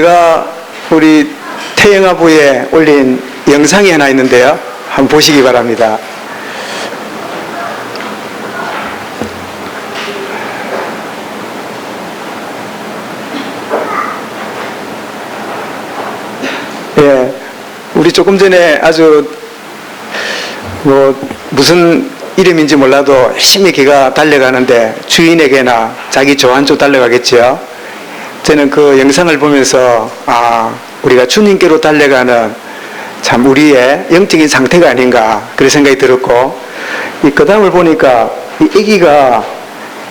제가 우리 태영아부에 올린 영상이 하나 있는데요. 한번 보시기 바랍니다. 예, 우리 조금 전에 아주 무슨 이름인지 몰라도 열심히 개가 달려가는데 주인에게나 자기 좋아하는 쪽 달려가겠죠. 저는 그 영상을 보면서 우리가 주님께로 달려가는 참 우리의 영적인 상태가 아닌가 그런 생각이 들었고, 그 다음을 보니까 이 아기가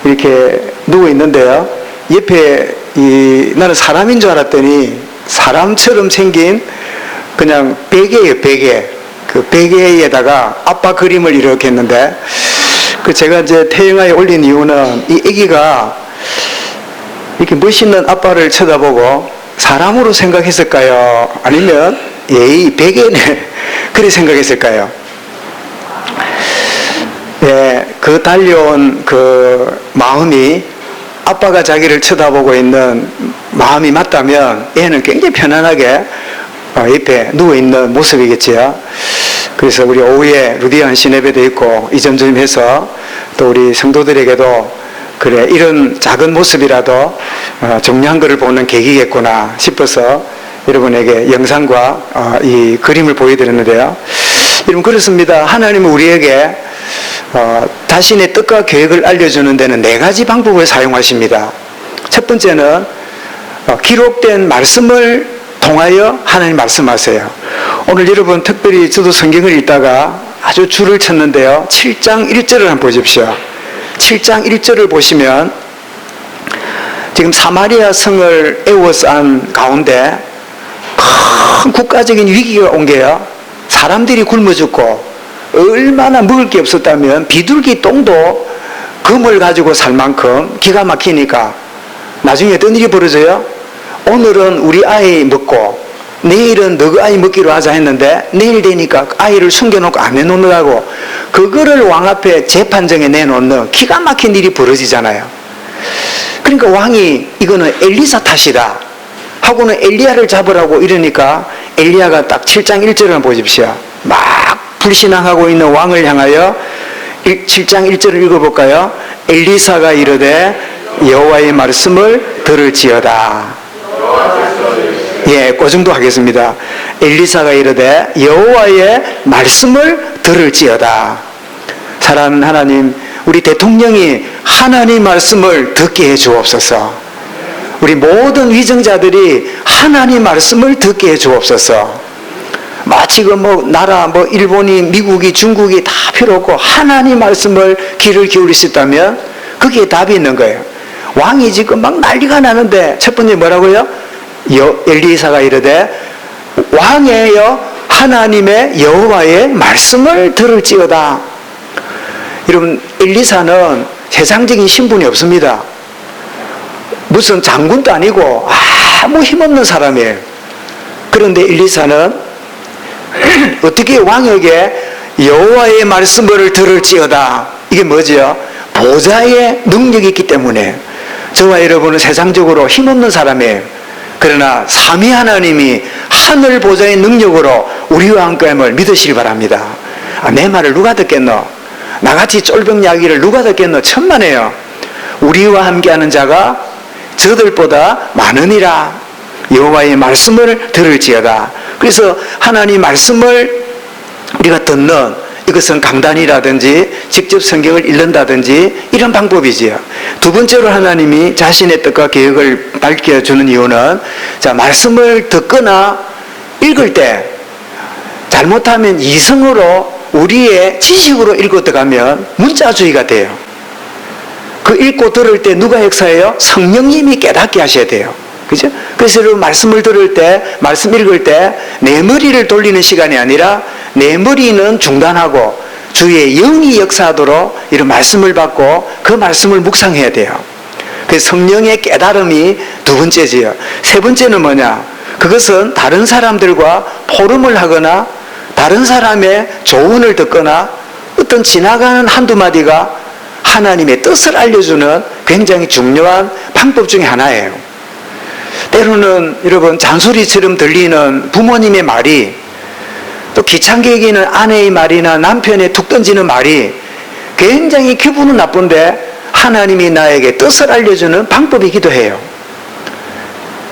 이렇게 누워 있는데요. 옆에 나는 사람인 줄 알았더니 사람처럼 생긴 그냥 베개예요, 베개. 그 베개에다가 아빠 그림을 이렇게 했는데, 제가 이제 태영아에 올린 이유는 이 아기가 이렇게 멋있는 아빠를 쳐다보고 사람으로 생각했을까요? 아니면 이 베개네 그렇게 생각했을까요? 예, 그 달려온 그 마음이 아빠가 자기를 쳐다보고 있는 마음이 맞다면 애는 굉장히 편안하게 옆에 누워있는 모습이겠지요. 그래서 우리 오후에 루디안 시내배도 있고 이점점 해서 또 우리 성도들에게도 그래, 이런 작은 모습이라도 중요한 것을 보는 계기겠구나 싶어서 여러분에게 영상과 이 그림을 보여드렸는데요. 여러분, 그렇습니다. 하나님은 우리에게 자신의 뜻과 계획을 알려주는 데는 4가지 방법을 사용하십니다. 첫 번째는 기록된 말씀을 통하여 하나님 말씀하세요. 오늘 여러분 특별히 저도 성경을 읽다가 아주 줄을 쳤는데요. 7장 1절을 한번 보십시오. 7장 1절을 보시면 지금 사마리아 성을 에워싼 가운데 큰 국가적인 위기가 온 게요. 사람들이 굶어 죽고 얼마나 먹을 게 없었다면 비둘기 똥도 금을 가지고 살 만큼 기가 막히니까 나중에 어떤 일이 벌어져요? 오늘은 우리 아이 먹고 내일은 너 아이 먹기로 하자 했는데 내일 되니까 아이를 숨겨놓고 안 내놓느라고 그거를 왕 앞에 재판정에 내놓는 기가 막힌 일이 벌어지잖아요. 그러니까 왕이 이거는 엘리사 탓이다 하고는 엘리야를 잡으라고 이러니까 엘리야가 딱 7장 1절을 보십시오. 막 불신앙하고 있는 왕을 향하여 7장 1절을 읽어볼까요? 엘리사가 이르되 여호와의 말씀을 들을지어다. 예, 그 정도 하겠습니다. 엘리사가 이르되 여호와의 말씀을 들을지어다. 사랑하는 하나님, 우리 대통령이 하나님 말씀을 듣게 해 주옵소서. 우리 모든 위정자들이 하나님 말씀을 듣게 해 주옵소서. 마치 나라 일본이 미국이 중국이 다 필요 없고 하나님 말씀을 귀를 기울일 수 있다면 거기에 답이 있는 거예요. 왕이 지금 막 난리가 나는데 첫 번째 뭐라고요? 엘리사가 이르되 왕이여 하나님의 여호와의 말씀을 들을지어다. 여러분, 엘리사는 세상적인 신분이 없습니다. 무슨 장군도 아니고 아무 힘없는 사람이에요. 그런데 엘리사는 어떻게 왕에게 여호와의 말씀을 들을지어다. 이게 뭐죠? 보좌의 능력이 있기 때문에. 저와 여러분은 세상적으로 힘없는 사람이에요. 그러나 삼위 하나님이 하늘 보좌의 능력으로 우리와 함께함을 믿으시기 바랍니다. 내 말을 누가 듣겠노? 나같이 쫄병 이야기를 누가 듣겠노? 천만에요. 우리와 함께하는 자가 저들보다 많으니라. 여호와의 말씀을 들을지어다. 그래서 하나님 말씀을 우리가 듣는, 이것은 강단이라든지 직접 성경을 읽는다든지 이런 방법이지요. 두 번째로 하나님이 자신의 뜻과 계획을 밝혀주는 이유는, 말씀을 듣거나 읽을 때 잘못하면 이성으로 우리의 지식으로 읽어 들어가면 문자주의가 돼요. 그 읽고 들을 때 누가 역사해요? 성령님이 깨닫게 하셔야 돼요. 그죠? 그래서 여러분, 말씀을 들을 때, 말씀 읽을 때 내 머리를 돌리는 시간이 아니라 내 머리는 중단하고 주의 영이 역사하도록 이런 말씀을 받고 그 말씀을 묵상해야 돼요. 그래서 성령의 깨달음이 두 번째지요. 세 번째는 뭐냐? 그것은 다른 사람들과 포럼을 하거나 다른 사람의 조언을 듣거나 어떤 지나가는 한두 마디가 하나님의 뜻을 알려주는 굉장히 중요한 방법 중에 하나예요. 때로는 여러분 잔소리처럼 들리는 부모님의 말이, 또 귀찮게 여기는 아내의 말이나 남편의 툭 던지는 말이 굉장히 기분은 나쁜데 하나님이 나에게 뜻을 알려주는 방법이기도 해요.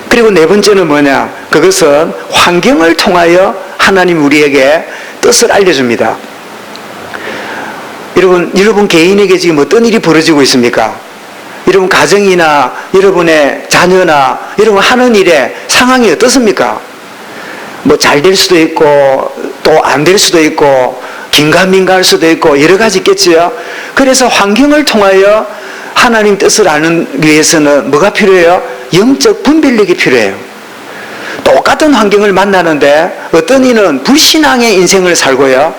그리고 네 번째는 뭐냐? 그것은 환경을 통하여 하나님 우리에게 뜻을 알려줍니다. 여러분 개인에게 지금 어떤 일이 벌어지고 있습니까? 여러분 가정이나 여러분의 자녀나 여러분 하는 일에 상황이 어떻습니까? 뭐 잘 될 수도 있고 또 안 될 수도 있고 긴가민가할 수도 있고 여러 가지 있겠지요. 그래서 환경을 통하여 하나님 뜻을 아는 위해서는 뭐가 필요해요? 영적 분별력이 필요해요. 똑같은 환경을 만나는데 어떤 이는 불신앙의 인생을 살고요,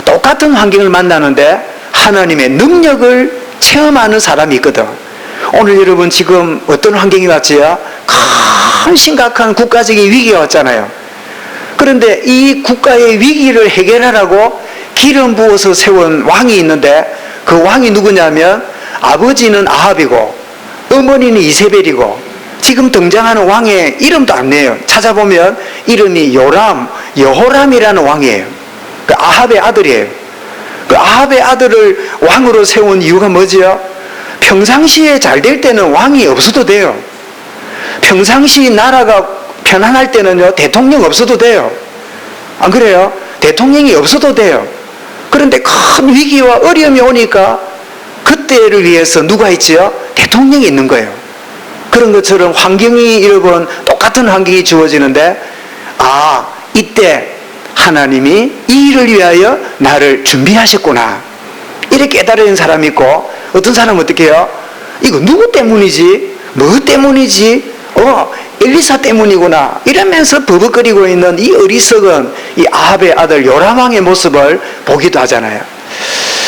똑같은 환경을 만나는데 하나님의 능력을 체험하는 사람이 있거든. 오늘 여러분 지금 어떤 환경이 왔지요? 큰 심각한 국가적인 위기가 왔잖아요. 그런데 이 국가의 위기를 해결하라고 기름 부어서 세운 왕이 있는데, 그 왕이 누구냐면 아버지는 아합이고 어머니는 이세벨이고 지금 등장하는 왕의 이름도 안 내요. 찾아보면 이름이 여호람이라는 왕이에요. 그 아합의 아들이에요. 그 아합의 아들을 왕으로 세운 이유가 뭐지요? 평상시에 잘 될 때는 왕이 없어도 돼요. 평상시 나라가 편안할 때는요, 대통령 없어도 돼요. 안 그래요? 대통령이 없어도 돼요. 그런데 큰 위기와 어려움이 오니까 그때를 위해서 누가 있지요? 대통령이 있는 거예요. 그런 것처럼 환경이 여러분 똑같은 환경이 주어지는데, 아, 이때 하나님이 이 일을 위하여 나를 준비하셨구나, 이렇게 깨달은 사람이 있고, 어떤 사람은 어떻게 해요? 이거 누구 때문이지? 뭐 때문이지? 엘리사 때문이구나, 이러면서 버벅거리고 있는 이 어리석은 이 아합의 아들 요람왕의 모습을 보기도 하잖아요.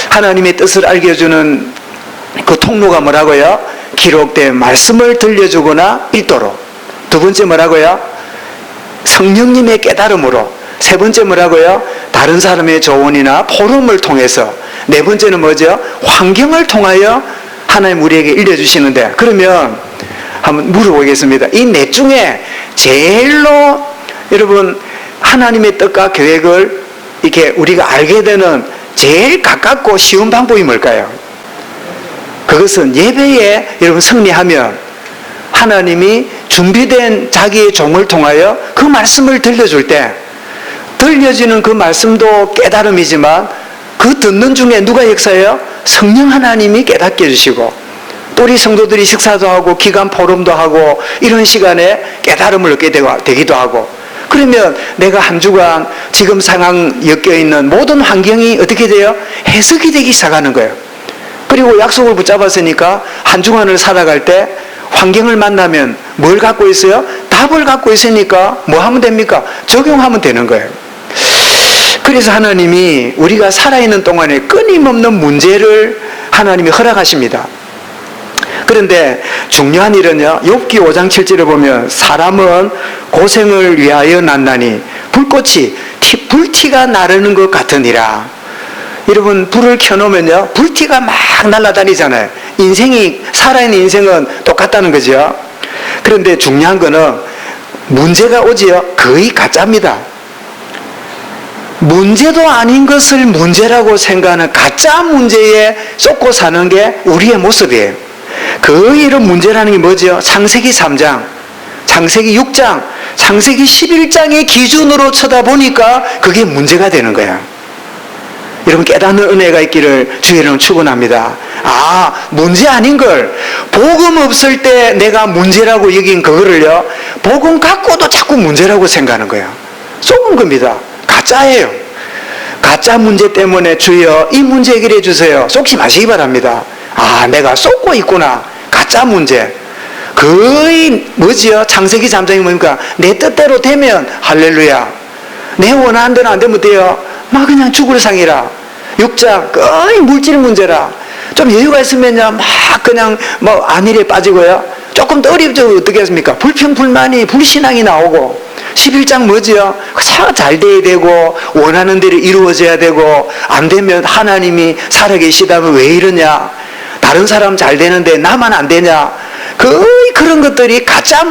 하나님의 뜻을 알려주는 그 통로가 뭐라고요? 기록된 말씀을 들려주거나 읽도록. 두 번째 뭐라고요? 성령님의 깨달음으로. 세 번째 뭐라고요? 다른 사람의 조언이나 포럼을 통해서. 네 번째는 뭐죠? 환경을 통하여 하나님 우리에게 알려주시는데, 그러면 한번 물어보겠습니다. 이 넷 중에 제일로 여러분 하나님의 뜻과 계획을 이렇게 우리가 알게 되는 제일 가깝고 쉬운 방법이 뭘까요? 그것은 예배에 여러분 승리하면 하나님이 준비된 자기의 종을 통하여 그 말씀을 들려줄 때, 들려지는 그 말씀도 깨달음이지만 그 듣는 중에 누가 역사해요? 성령 하나님이 깨닫게 해주시고, 또 우리 성도들이 식사도 하고 기간 포럼도 하고 이런 시간에 깨달음을 얻게 되기도 하고, 그러면 내가 한 주간 지금 상황 엮여있는 모든 환경이 어떻게 돼요? 해석이 되기 시작하는 거예요. 그리고 약속을 붙잡았으니까 한 주간을 살아갈 때 환경을 만나면 뭘 갖고 있어요? 답을 갖고 있으니까 뭐 하면 됩니까? 적용하면 되는 거예요. 그래서 하나님이 우리가 살아있는 동안에 끊임없는 문제를 하나님이 허락하십니다. 그런데 중요한 일은요, 욥기 5장 7절에 보면 사람은 고생을 위하여 났나니 불꽃이 불티가 나르는 것 같으니라. 여러분 불을 켜놓으면요, 불티가 막 날아다니잖아요. 인생이, 살아있는 인생은 똑같다는 거죠. 그런데 중요한 거는 문제가 오지요, 거의 가짜입니다. 문제도 아닌 것을 문제라고 생각하는 가짜 문제에 쏟고 사는 게 우리의 모습이에요. 거의 이런 문제라는 게 뭐죠? 창세기 3장, 창세기 6장, 창세기 11장의 기준으로 쳐다보니까 그게 문제가 되는 거야. 여러분 깨닫는 은혜가 있기를 주의 이름으로 축원합니다. 아, 문제 아닌 걸 복음 없을 때 내가 문제라고 여긴 그거를요, 복음 갖고도 자꾸 문제라고 생각하는 거야. 속은 겁니다. 가짜예요. 가짜 문제 때문에 주여 이 문제 해결해 주세요, 속지 마시기 바랍니다. 아, 내가 쏟고 있구나. 가짜 문제. 거의 뭐지요? 창세기 3장이 뭡니까? 내 뜻대로 되면 할렐루야, 내 원하는 대로 안 되면 돼요, 막 그냥 죽을 상이라. 6장 거의 물질 문제라. 좀 여유가 있으면요, 막 그냥 뭐 안일에 빠지고요, 조금 더 어렵죠. 어떻게 했습니까? 불평불만이, 불신앙이 나오고. 11장 뭐지요? 잘 돼야 되고 원하는 대로 이루어져야 되고, 안 되면 하나님이 살아계시다면 왜 이러냐, 다른 사람 잘 되는데 나만 안 되냐. 거의 그런 것들이 가짜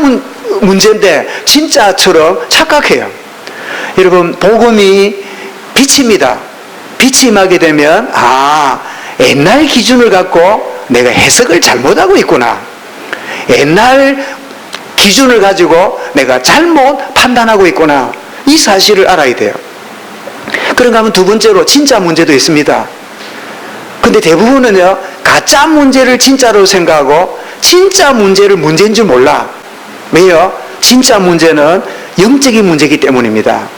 문제인데 진짜처럼 착각해요. 여러분, 복음이 빛입니다. 빛이 임하게 되면 옛날 기준을 갖고 내가 해석을 잘못하고 있구나. 옛날 기준을 가지고 내가 잘못 판단하고 있구나. 이 사실을 알아야 돼요. 그런가 하면 두 번째로 진짜 문제도 있습니다. 근데 대부분은요, 가짜 문제를 진짜로 생각하고 진짜 문제를 문제인 줄 몰라. 왜요? 진짜 문제는 영적인 문제이기 때문입니다.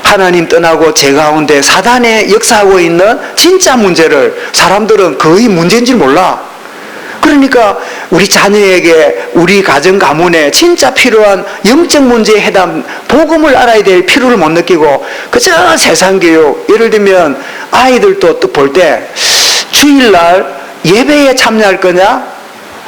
하나님 떠나고 제 가운데 사단에 역사하고 있는 진짜 문제를 사람들은 거의 문제인 줄 몰라. 그러니까 우리 자녀에게, 우리 가정 가문에 진짜 필요한 영적 문제에 해당 복음을 알아야 될 필요를 못 느끼고 그저 세상 교육, 예를 들면 아이들도 또 볼 때 주일날 예배에 참여할 거냐,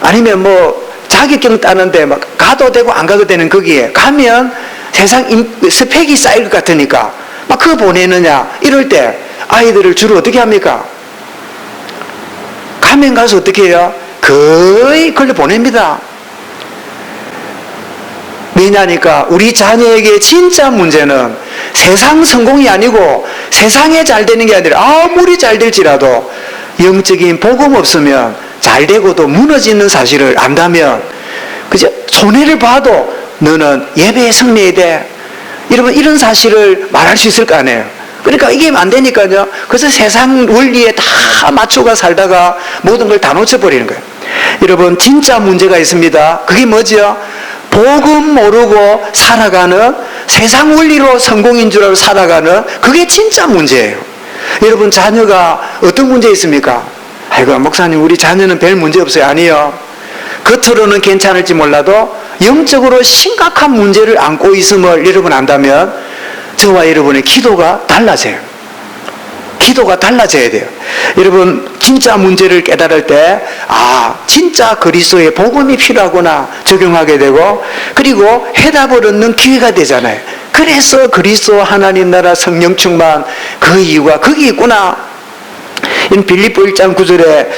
아니면 뭐 자격증 따는데 막 가도 되고 안 가도 되는 거기에 가면 세상 스펙이 쌓일 것 같으니까 막 그거 보내느냐, 이럴 때 아이들을 주로 어떻게 합니까? 가면 가서 어떻게 해요? 거의 걸려 보냅니다. 왜냐니까 우리 자녀에게 진짜 문제는 세상 성공이 아니고 세상에 잘 되는 게 아니라 아무리 잘 될지라도 영적인 복음 없으면 잘 되고도 무너지는 사실을 안다면 그저 손해를 봐도 너는 예배에 승리해야 돼. 여러분, 이런 사실을 말할 수 있을 거 아니에요. 그러니까 이게 안 되니까요. 그래서 세상 원리에 다 맞춰가 살다가 모든 걸 다 놓쳐버리는 거예요. 여러분, 진짜 문제가 있습니다. 그게 뭐죠? 복음 모르고 살아가는, 세상 원리로 성공인 줄 알고 살아가는, 그게 진짜 문제예요. 여러분, 자녀가 어떤 문제 있습니까? 아이고, 목사님, 우리 자녀는 별 문제 없어요. 아니요. 겉으로는 괜찮을지 몰라도 영적으로 심각한 문제를 안고 있음을 여러분 안다면 저와 여러분의 기도가 달라져요. 기도가 달라져야 돼요. 여러분, 진짜 문제를 깨달을 때 진짜 그리스도의 복음이 필요하구나 적용하게 되고, 그리고 해답을 얻는 기회가 되잖아요. 그래서 그리스도 하나님 나라 성령 충만, 그 이유가 거기 있구나. 빌립보 1장 9절에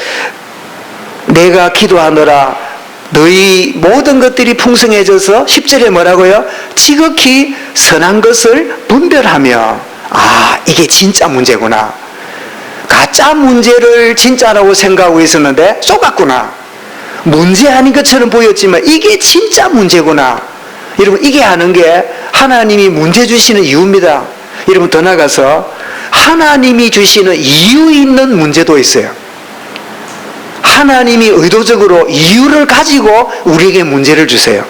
내가 기도하노라 너희 모든 것들이 풍성해져서, 10절에 뭐라고요? 지극히 선한 것을 분별하며. 이게 진짜 문제구나. 가짜 문제를 진짜라고 생각하고 있었는데 속았구나. 문제 아닌 것처럼 보였지만 이게 진짜 문제구나. 여러분, 이게 하는 게 하나님이 문제 주시는 이유입니다. 여러분, 더 나가서 하나님이 주시는 이유 있는 문제도 있어요. 하나님이 의도적으로 이유를 가지고 우리에게 문제를 주세요.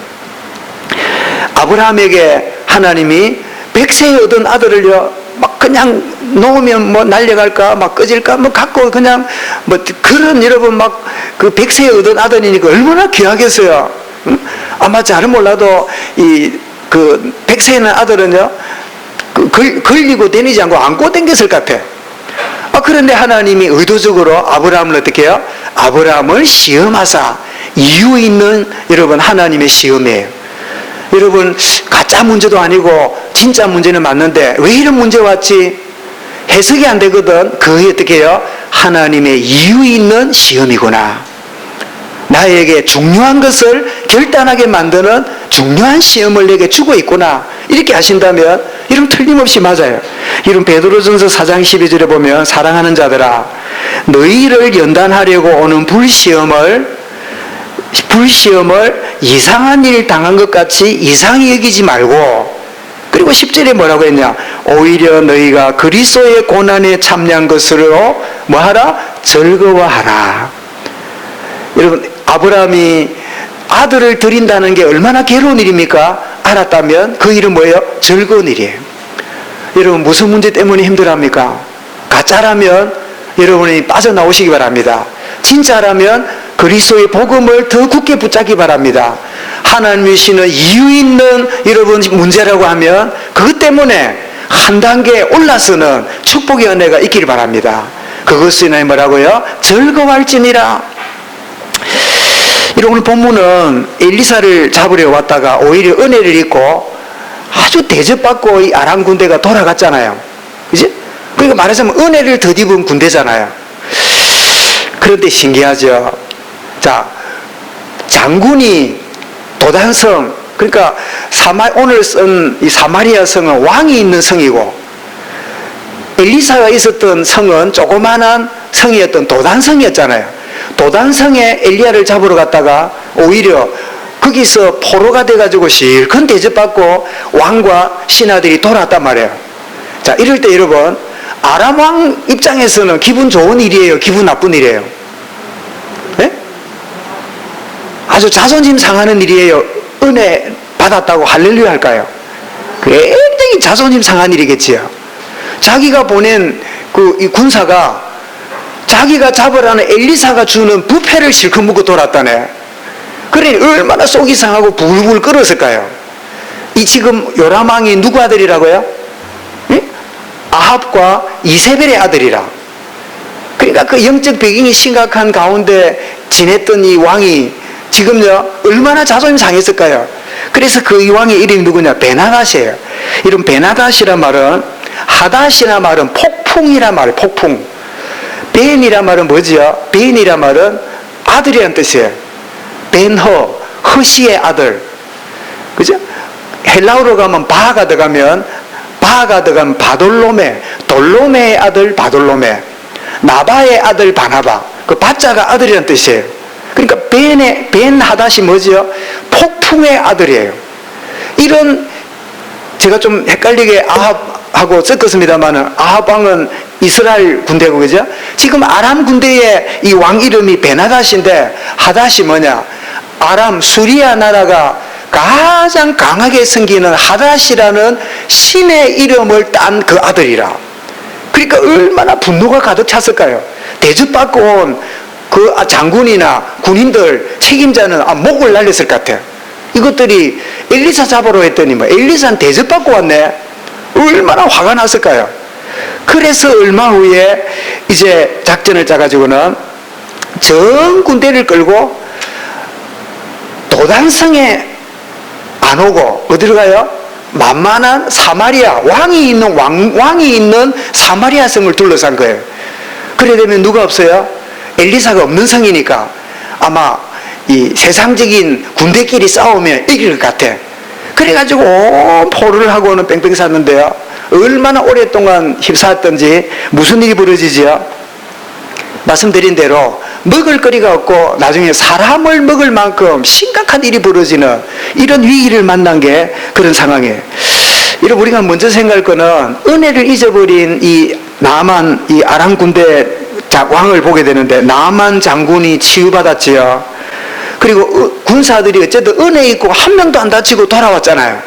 아브라함에게 하나님이 100세에 얻은 아들을요, 막 그냥 놓으면 뭐 날려갈까, 막 꺼질까, 뭐 갖고 그냥 뭐 그런, 여러분, 막 그 100세에 얻은 아들이니까 얼마나 귀하겠어요. 응? 아마 잘은 몰라도 그 100세에 난 아들은요, 걸리고 다니지 않고 안고 댕겼을 것 같아. 그런데 하나님이 의도적으로 아브라함을 어떻게 해요? 아브라함을 시험하사, 이유 있는, 여러분, 하나님의 시험이에요. 여러분, 가짜 문제도 아니고 진짜 문제는 맞는데 왜 이런 문제 왔지? 해석이 안 되거든. 그게 어떻게 해요? 하나님의 이유 있는 시험이구나. 나에게 중요한 것을 결단하게 만드는 중요한 시험을 내게 주고 있구나. 이렇게 하신다면 이름 틀림없이 맞아요. 이름 베드로전서 4장 12절에 보면 사랑하는 자들아 너희를 연단하려고 오는 불시험을 이상한 일 당한 것 같이 이상히 여기지 말고, 그리고 10절에 뭐라고 했냐? 오히려 너희가 그리스도의 고난에 참여한 것으로 뭐하라? 즐거워하라. 여러분, 아브라함이 아들을 드린다는 게 얼마나 괴로운 일입니까? 알았다면 그 일은 뭐예요? 즐거운 일이에요. 여러분, 무슨 문제 때문에 힘들어합니까? 가짜라면 여러분이 빠져나오시기 바랍니다. 진짜라면 그리스도의 복음을 더 굳게 붙잡기 바랍니다. 하나님이 주시는 이유 있는 여러분 문제라고 하면 그것 때문에 한 단계 올라서는 축복의 은혜가 있기를 바랍니다. 그것은 뭐라고요? 즐거워할지니라. 오늘 본문은 엘리사를 잡으려 왔다가 오히려 은혜를 입고 아주 대접받고 이 아람 군대가 돌아갔잖아요. 그지? 그러니까 말하자면 은혜를 덧입은 군대잖아요. 그런데 신기하죠. 자, 장군이 도단성 그러니까 오늘 쓴 이 사마리아 성은 왕이 있는 성이고, 엘리사가 있었던 성은 조그마한 성이었던 도단성이었잖아요. 도단성에 엘리야를 잡으러 갔다가 오히려 거기서 포로가 돼가지고 실컷 대접받고 왕과 신하들이 돌아왔단 말이에요. 자, 이럴 때 여러분, 아람 왕 입장에서는 기분 좋은 일이에요, 기분 나쁜 일이에요? 네? 아주 자존심 상하는 일이에요. 은혜 받았다고 할렐루야 할까요? 굉장히 자존심 상한 일이겠지요. 자기가 보낸 이 군사가 자기가 잡으라는 엘리사가 주는 부패를 실컷 먹고 돌았다네. 그러니 얼마나 속이 상하고 불불 끓었을까요? 이 지금 요람왕이 누구 아들이라고요? 응? 아합과 이세벨의 아들이라. 그러니까 그 영적 배경이 심각한 가운데 지냈던 이 왕이 지금요 얼마나 자존심 상했을까요? 그래서 그 이 왕의 이름이 누구냐? 베나닷이에요. 이런 베나닷이란 말은, 하닷이란 말은 폭풍이란 말이에요. 폭풍. 벤이란 말은 뭐지요? 벤이란 말은 아들이란 뜻이에요. 벤허, 허시의 아들. 그죠? 헬라어로 가면 바가 들어가면 바돌로메, 돌로메의 아들 바돌로메, 나바의 아들 바나바. 그 바자가 아들이란 뜻이에요. 그러니까 벤 하닷이 뭐지요? 폭풍의 아들이에요. 이런, 제가 좀 헷갈리게 아합하고 섞었습니다만은, 아합 왕은 이스라엘 군대고, 그죠? 지금 아람 군대의 이 왕 이름이 베나닷인데, 하닷이 뭐냐? 아람 수리아 나라가 가장 강하게 섬기는 하닷이라는 신의 이름을 딴 그 아들이라. 그러니까 얼마나 분노가 가득 찼을까요? 대접받고 온 그 장군이나 군인들 책임자는 목을 날렸을 것 같아요. 이것들이 엘리사 잡으러 했더니 엘리사는 대접받고 왔네. 얼마나 화가 났을까요? 그래서 얼마 후에 이제 작전을 짜가지고는 전 군대를 끌고 도단성에 안 오고 어디로 가요? 만만한 사마리아, 왕이 있는 사마리아 성을 둘러싼 거예요. 그래 되면 누가 없어요? 엘리사가 없는 성이니까 아마 이 세상적인 군대끼리 싸우면 이길 것 같아. 그래가지고 온 포로를 하고는 뺑뺑 쌌는데요. 얼마나 오랫동안 휩싸였던지 무슨 일이 벌어지지요? 말씀드린 대로 먹을 거리가 없고 나중에 사람을 먹을 만큼 심각한 일이 벌어지는 이런 위기를 만난 게 그런 상황이에요. 여러분, 우리가 먼저 생각할 거는 은혜를 잊어버린 이 나만, 이 아람 군대 왕을 보게 되는데, 나만 장군이 치유받았지요. 그리고 군사들이 어쨌든 은혜 있고 한 명도 안 다치고 돌아왔잖아요.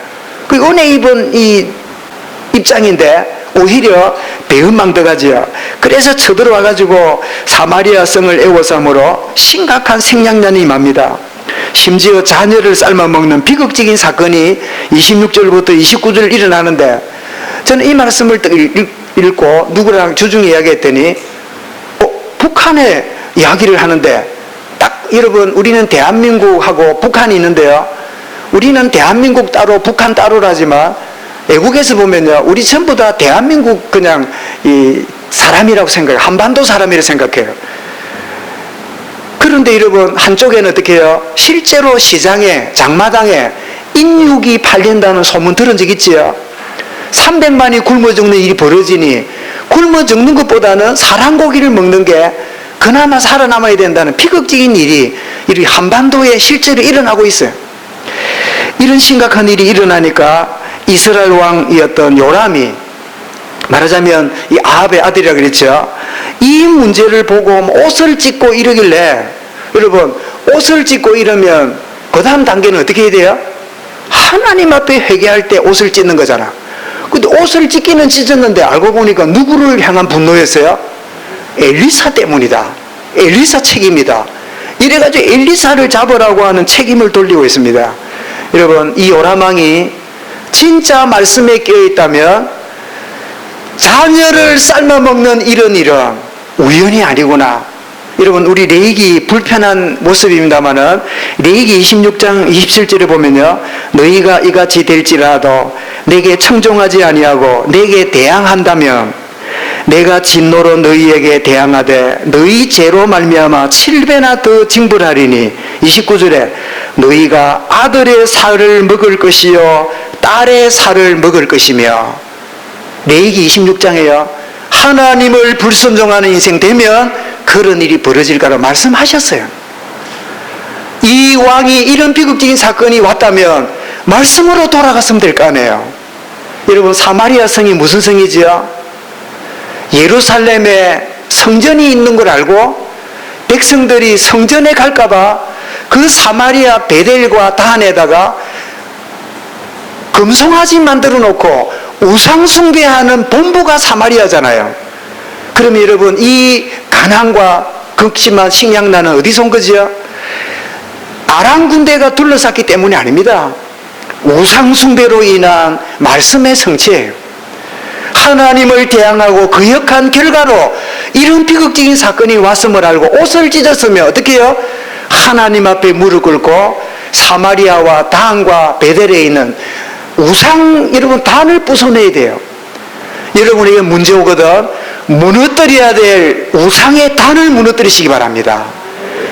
그 은혜 입은 이 입장인데 오히려 배은망덕하지요. 그래서 쳐들어와가지고 사마리아 성을 애워싸므로 심각한 생양난이 임합니다. 심지어 자녀를 삶아먹는 비극적인 사건이 26절부터 29절 일어나는데, 저는 이 말씀을 읽고 누구랑 주중에 이야기했더니 북한의 이야기를 하는데, 딱 여러분, 우리는 대한민국하고 북한이 있는데요, 우리는 대한민국 따로 북한 따로라지만 외국에서 보면요, 우리 전부 다 대한민국 그냥 이 사람이라고 생각해요. 한반도 사람이라고 생각해요. 그런데 여러분, 한쪽에는 어떻게 해요? 실제로 시장에, 장마당에 인육이 팔린다는 소문 들은 적 있지요? 300만이 굶어 죽는 일이 벌어지니 굶어 죽는 것보다는 사람 고기를 먹는 게 그나마 살아남아야 된다는 비극적인 일이 한반도에 실제로 일어나고 있어요. 이런 심각한 일이 일어나니까 이스라엘 왕이었던 요람이, 말하자면 이 아합의 아들이라고 그랬죠. 이 문제를 보고 옷을 찢고 이러길래, 여러분, 옷을 찢고 이러면 그 다음 단계는 어떻게 해야 돼요? 하나님 앞에 회개할 때 옷을 찢는 거잖아. 근데 옷을 찢기는 찢었는데 알고 보니까 누구를 향한 분노였어요? 엘리사 때문이다. 엘리사 책임이다. 이래가지고 엘리사를 잡으라고 하는 책임을 돌리고 있습니다. 여러분, 이 요람왕이 진짜 말씀에 깨어있다면 자녀를 삶아먹는 이런 일은 우연이 아니구나. 여러분, 우리 레위기 불편한 모습입니다만은 레위기 26장 27절에 보면요, 너희가 이같이 될지라도 내게 청종하지 아니하고 내게 대항한다면 내가 진노로 너희에게 대항하되 너희 죄로 말미암아 7배나 더 징벌하리니 29절에 너희가 아들의 살을 먹을 것이요 딸의 살을 먹을 것이며 레위기 26장에요 하나님을 불순종하는 인생 되면 그런 일이 벌어질까라 말씀하셨어요. 이 왕이 이런 비극적인 사건이 왔다면 말씀으로 돌아갔으면 될 거 아니에요. 여러분 사마리아 성이 무슨 성이지요? 예루살렘에 성전이 있는 걸 알고 백성들이 성전에 갈까봐 그 사마리아 베델과 단에다가 금송아지 만들어 놓고 우상 숭배하는 본부가 사마리아잖아요. 그러면 여러분 이 가난과 극심한 식량난은 어디서 온 거지요? 아람 군대가 둘러쌌기 때문이 아닙니다. 우상 숭배로 인한 말씀의 성취예요. 하나님을 대항하고 거역한 결과로 이런 비극적인 사건이 왔음을 알고 옷을 찢었으면 어떻게 해요? 하나님 앞에 무릎 꿇고 사마리아와 단과 베델에 있는 우상 여러분 단을 부숴내야 돼요. 여러분에게 문제 오거든 무너뜨려야 될 우상의 단을 무너뜨리시기 바랍니다.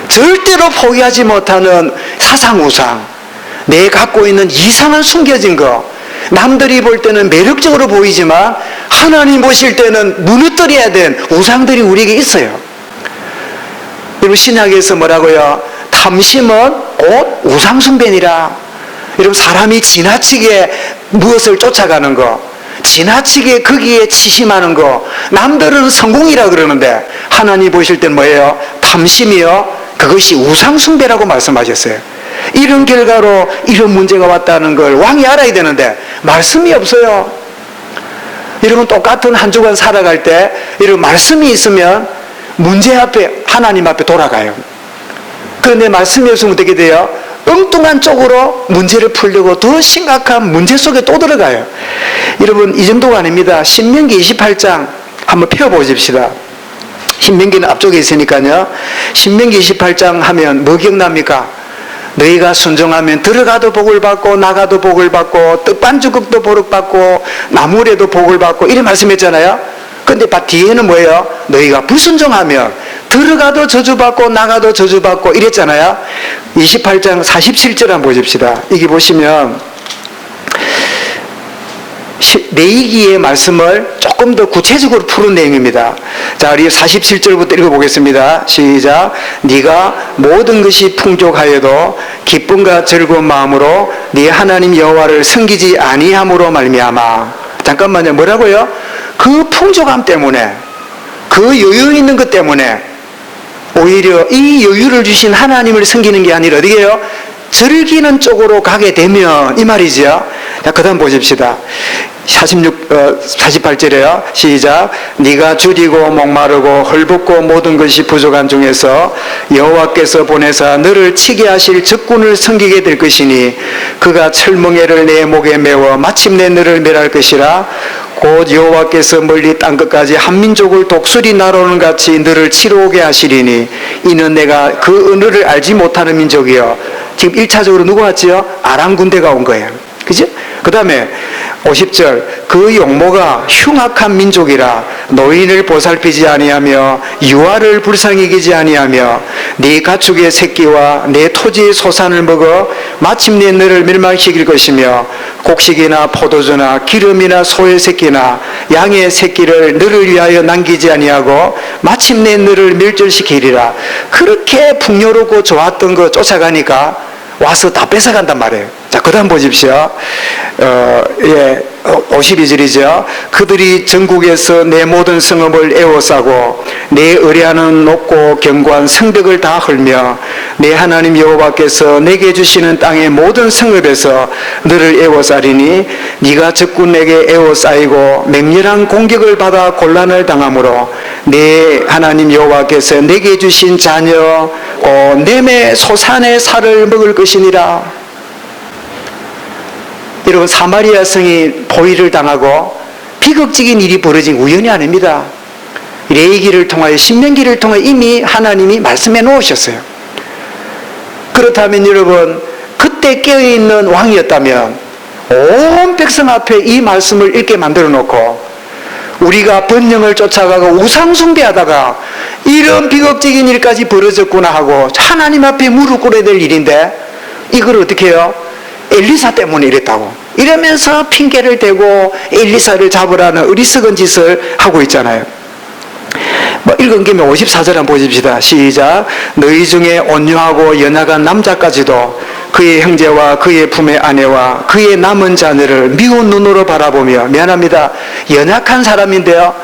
절대로 포기하지 못하는 사상 우상, 내 갖고 있는 이상한 숨겨진 거, 남들이 볼 때는 매력적으로 보이지만 하나님 보실 때는 무너뜨려야 된 우상들이 우리에게 있어요. 여러분 신약에서 뭐라고요? 탐심은 곧 우상숭배니라. 여러분 사람이 지나치게 무엇을 쫓아가는 거, 지나치게 거기에 치심하는 거, 남들은 성공이라 그러는데 하나님 보실 때는 뭐예요? 탐심이요. 그것이 우상숭배라고 말씀하셨어요. 이런 결과로 이런 문제가 왔다는 걸 왕이 알아야 되는데 말씀이 없어요. 여러분 똑같은 한 주간 살아갈 때 이런 말씀이 있으면 문제 앞에 하나님 앞에 돌아가요. 그런데 말씀이 없으면 어떻게 돼요? 엉뚱한 쪽으로 문제를 풀려고 더 심각한 문제 속에 또 들어가요. 여러분 이 정도가 아닙니다. 신명기 28장 한번 펴보십시다. 신명기는 앞쪽에 있으니까요. 신명기 28장 하면 뭐 기억납니까? 너희가 순종하면 들어가도 복을 받고 나가도 복을 받고 떡반죽국도 복을 받고 나물에도 복을 받고 이런 말씀했잖아요. 근데 뒤에는 뭐예요? 너희가 불순종하면 들어가도 저주받고 나가도 저주받고 이랬잖아요. 28장 47절 한번 보십시다. 이게 보시면 레위기의 말씀을 조금 더 구체적으로 푸는 내용입니다. 자, 우리 47절부터 읽어보겠습니다. 시작. 네가 모든 것이 풍족하여도 기쁨과 즐거운 마음으로 네 하나님 여호와를 섬기지 아니함으로 말미암아. 잠깐만요. 뭐라고요? 그 풍족함 때문에, 그 여유 있는 것 때문에 오히려 이 여유를 주신 하나님을 섬기는 게 아니라 어떻게 해요? 즐기는 쪽으로 가게 되면 이 말이죠. 자, 그 다음 보십시다. 48절에요. 시작. 네가 줄이고 목마르고 헐벗고 모든 것이 부족한 중에서 여호와께서 보내사 너를 치게 하실 적군을 섬기게 될 것이니 그가 철멍에를 내 목에 메워 마침내 너를 멸할 것이라. 곧 여호와께서 멀리 땅끝까지 한 민족을 독수리 날아오는 같이 너를 치러 오게 하시리니 이는 내가 그 언어를 알지 못하는 민족이요. 지금 1차적으로 누가 왔지요? 아람 군대가 온 거예요. 그죠? 그 다음에 50절 그 용모가 흉악한 민족이라 노인을 보살피지 아니하며 유아를 불쌍히 여기지 아니하며 네 가축의 새끼와 내 토지의 소산을 먹어 마침내 너를 멸망시킬 것이며 곡식이나 포도주나 기름이나 소의 새끼나 양의 새끼를 너를 위하여 남기지 아니하고 마침내 너를 멸절시키리라. 그렇게 풍요롭고 좋았던 거 쫓아가니까 와서 다 뺏어간단 말이에요. 자, 그 다음 보십시오. 52절이죠. 그들이 전국에서 내 모든 성읍을 에워싸고 내 의뢰하는 높고 견고한 성벽을 다 헐며 내 하나님 여호와께서 내게 주시는 땅의 모든 성읍에서 너를 에워싸리니 네가 적군에게 에워싸이고 맹렬한 공격을 받아 곤란을 당하므로 내 하나님 여호와께서 내게 주신 자녀 내매 소산의 살을 먹을 것이니라. 여러분 사마리아 성이 포위를 당하고 비극적인 일이 벌어진 우연이 아닙니다. 레위기를 통하여 신명기를 통해 이미 하나님이 말씀해 놓으셨어요. 그렇다면 여러분 그때 깨어있는 왕이었다면 온 백성 앞에 이 말씀을 읽게 만들어 놓고 우리가 번영을 쫓아가고 우상숭배하다가 이런 비극적인 일까지 벌어졌구나 하고 하나님 앞에 무릎 꿇어야 될 일인데 이걸 어떻게 해요? 엘리사 때문에 이랬다고 이러면서 핑계를 대고 엘리사를 잡으라는 어리석은 짓을 하고 있잖아요. 뭐 읽은 김에 54절 한번 보십시다. 시작. 너희 중에 온유하고 연약한 남자까지도 그의 형제와 그의 품의 아내와 그의 남은 자녀를 미운 눈으로 바라보며, 미안합니다, 연약한 사람인데요,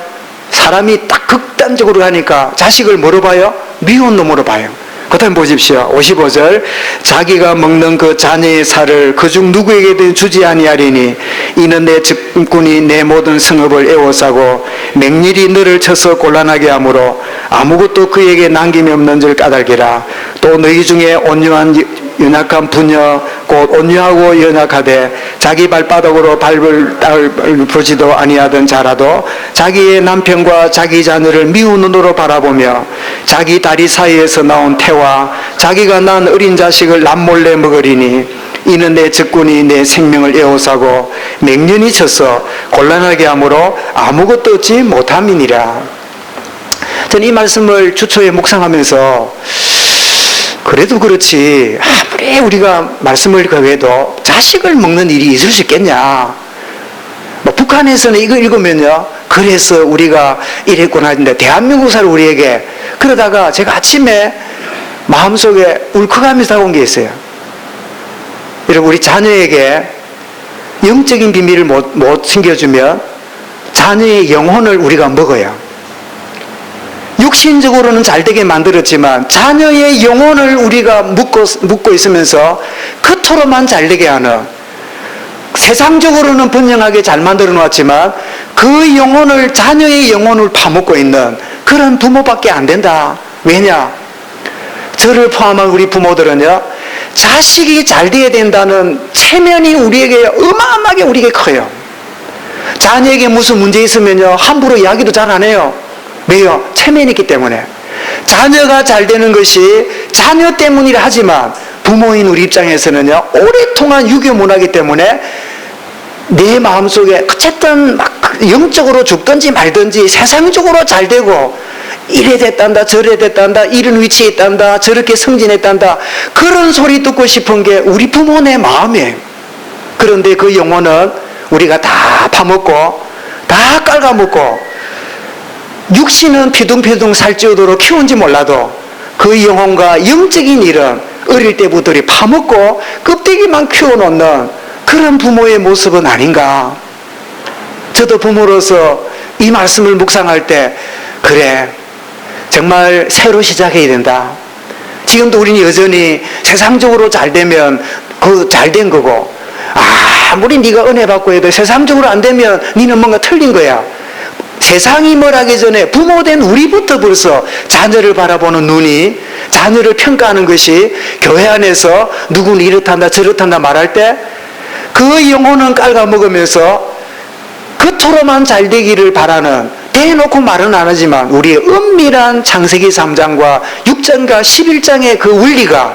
사람이 딱 극단적으로 하니까 자식을 뭐로 봐요? 미운 놈으로 봐요. 그 다음 보십시오. 55절. 자기가 먹는 그 자녀의 살을 그중 누구에게든 주지 아니하리니 이는 내 측군이 내 모든 성읍을 에워싸고 맹렬히 너를 쳐서 곤란하게 하므로 아무것도 그에게 남김이 없는 줄 까닭이라. 또 너희 중에 온유한 연약한 부녀 곧 온유하고 연약하되 자기 발바닥으로 밟을 보지도 아니하던 자라도 자기의 남편과 자기 자녀를 미운 눈으로 바라보며 자기 다리 사이에서 나온 태와 자기가 낳은 어린 자식을 남몰래 먹으리니 이는 내 적군이 내 생명을 에워싸고 맹렬히 쳐서 곤란하게 하므로 아무것도 얻지 못함이니라. 저는 이 말씀을 주초에 묵상하면서 그래도 그렇지 아무리 우리가 말씀을 거해도 자식을 먹는 일이 있을 수 있겠냐. 뭐 북한에서는 이거 읽으면요, 그래서 우리가 이랬구나 했는데 대한민국 사람 우리에게 그러다가 제가 아침에 마음속에 울컥하면서 온 게 있어요. 여러분, 우리 자녀에게 영적인 비밀을 못 챙겨주면 자녀의 영혼을 우리가 먹어요. 육신적으로는 잘되게 만들었지만 자녀의 영혼을 우리가 묻고 있으면서 그토록만 잘되게 하는, 세상적으로는 번영하게 잘 만들어 놓았지만 그 영혼을, 자녀의 영혼을 파먹고 있는 그런 부모밖에 안 된다. 왜냐? 저를 포함한 우리 부모들은요, 자식이 잘 돼야 된다는 체면이 우리에게 어마어마하게 우리에게 커요. 자녀에게 무슨 문제 있으면요, 함부로 이야기도 잘 안 해요. 왜요? 체면이 있기 때문에. 자녀가 잘 되는 것이 자녀 때문이라 하지만 부모인 우리 입장에서는요, 오랫동안 유교 문화이기 때문에 내 마음속에 어쨌든 막 영적으로 죽든지 말든지 세상적으로 잘 되고 이래 됐단다 저래 됐단다 이런 위치에 있단다 저렇게 승진했단다 그런 소리 듣고 싶은 게 우리 부모의 마음이에요. 그런데 그 영혼은 우리가 다 파먹고 다 깔아먹고 육신은 피둥피둥 살찌우도록 키운지 몰라도 그 영혼과 영적인 일은 어릴 때부터 파먹고 껍데기만 키워놓는 그런 부모의 모습은 아닌가. 저도 부모로서 이 말씀을 묵상할 때 그래, 정말 새로 시작해야 된다. 지금도 우리는 여전히 세상적으로 잘 되면 그 잘 된 거고, 아무리 네가 은혜 받고 해도 세상적으로 안 되면 네는 뭔가 틀린 거야. 세상이 뭘 하기 전에 부모된 우리부터 벌써 자녀를 바라보는 눈이, 자녀를 평가하는 것이 교회 안에서 누구는 이렇단다 저렇단다 말할 때 그 영혼은 깔아먹으면서 그토록만 잘 되기를 바라는, 대놓고 말은 안 하지만 우리의 은밀한 창세기 3장과 6장과 11장의 그 원리가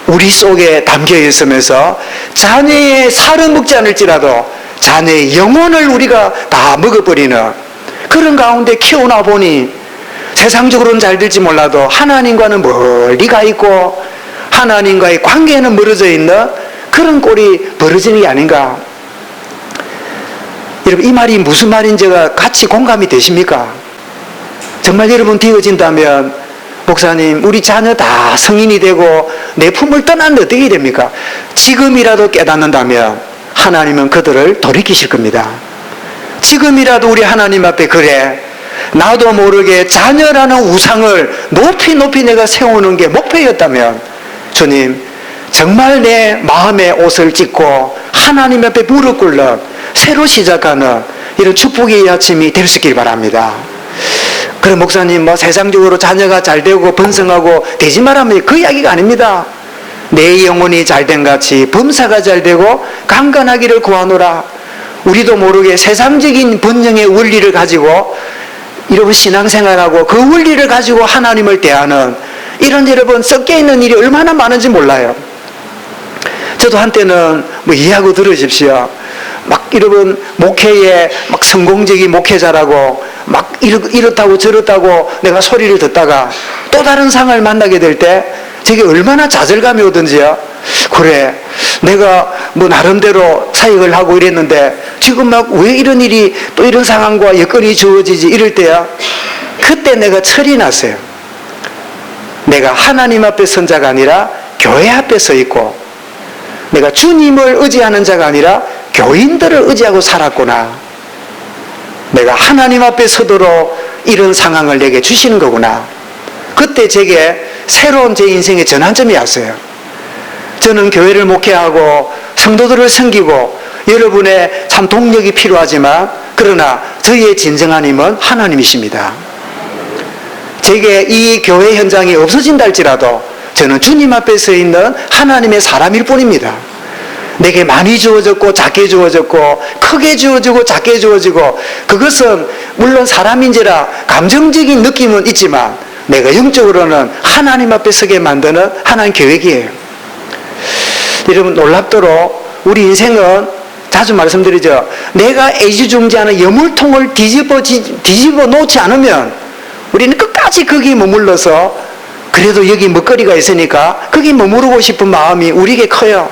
우리 속에 담겨 있으면서 자녀의 살은 먹지 않을지라도 자녀의 영혼을 우리가 다 먹어버리는 그런 가운데 키우나 보니 세상적으로는 잘 될지 몰라도 하나님과는 멀리 가 있고 하나님과의 관계는 멀어져 있는 그런 꼴이 벌어지는 게 아닌가. 여러분, 이 말이 무슨 말인지가 같이 공감이 되십니까? 정말 여러분 되어진다면, 목사님 우리 자녀 다 성인이 되고 내 품을 떠났는데 어떻게 됩니까? 지금이라도 깨닫는다면 하나님은 그들을 돌이키실 겁니다. 지금이라도 우리 하나님 앞에 그래, 나도 모르게 자녀라는 우상을 높이 내가 세우는 게 목표였다면 주님 정말 내 마음의 옷을 찢고 하나님 앞에 무릎 꿇는 새로 시작하는 이런 축복의 아침이 될 수 있길 바랍니다. 그럼 목사님 뭐 세상적으로 자녀가 잘 되고 번성하고 되지 말하면 그 이야기가 아닙니다. 내 영혼이 잘된 같이 범사가 잘 되고 강건하기를 구하노라. 우리도 모르게 세상적인 번영의 원리를 가지고 여러분 신앙생활하고 그 원리를 가지고 하나님을 대하는 이런 여러분 섞여 있는 일이 얼마나 많은지 몰라요. 저도 한때는 뭐 이해하고 들으십시오. 막 여러분 목회에 막 성공적인 목회자라고 막 이렇다고 저렇다고 내가 소리를 듣다가 또 다른 상을 만나게 될 때 저게 얼마나 좌절감이 오든지요. 그래, 내가 뭐 나름대로 사역을 하고 이랬는데 지금 막 왜 이런 일이 또 이런 상황과 여건이 주어지지 이럴 때야. 그때 내가 철이 났어요. 내가 하나님 앞에 선 자가 아니라 교회 앞에 서 있고, 내가 주님을 의지하는 자가 아니라 교인들을 의지하고 살았구나. 내가 하나님 앞에 서도록 이런 상황을 내게 주시는 거구나. 그때 제게 새로운 제 인생의 전환점이 왔어요. 저는 교회를 목회하고 성도들을 섬기고 여러분의 참 동력이 필요하지만, 그러나 저희의 진정한 힘은 하나님이십니다. 제게 이 교회 현장이 없어진다 할지라도 저는 주님 앞에 서 있는 하나님의 사람일 뿐입니다. 내게 많이 주어졌고 작게 주어졌고 크게 주어지고 작게 주어지고, 그것은 물론 사람인지라 감정적인 느낌은 있지만 내가 영적으로는 하나님 앞에 서게 만드는 하나님 계획이에요. 여러분, 놀랍도록 우리 인생은 자주 말씀드리죠. 내가 애지중지하는 여물통을 뒤집어 놓지 않으면 우리는 끝까지 거기에 머물러서 그래도 여기 먹거리가 있으니까 거기 머무르고 싶은 마음이 우리에게 커요.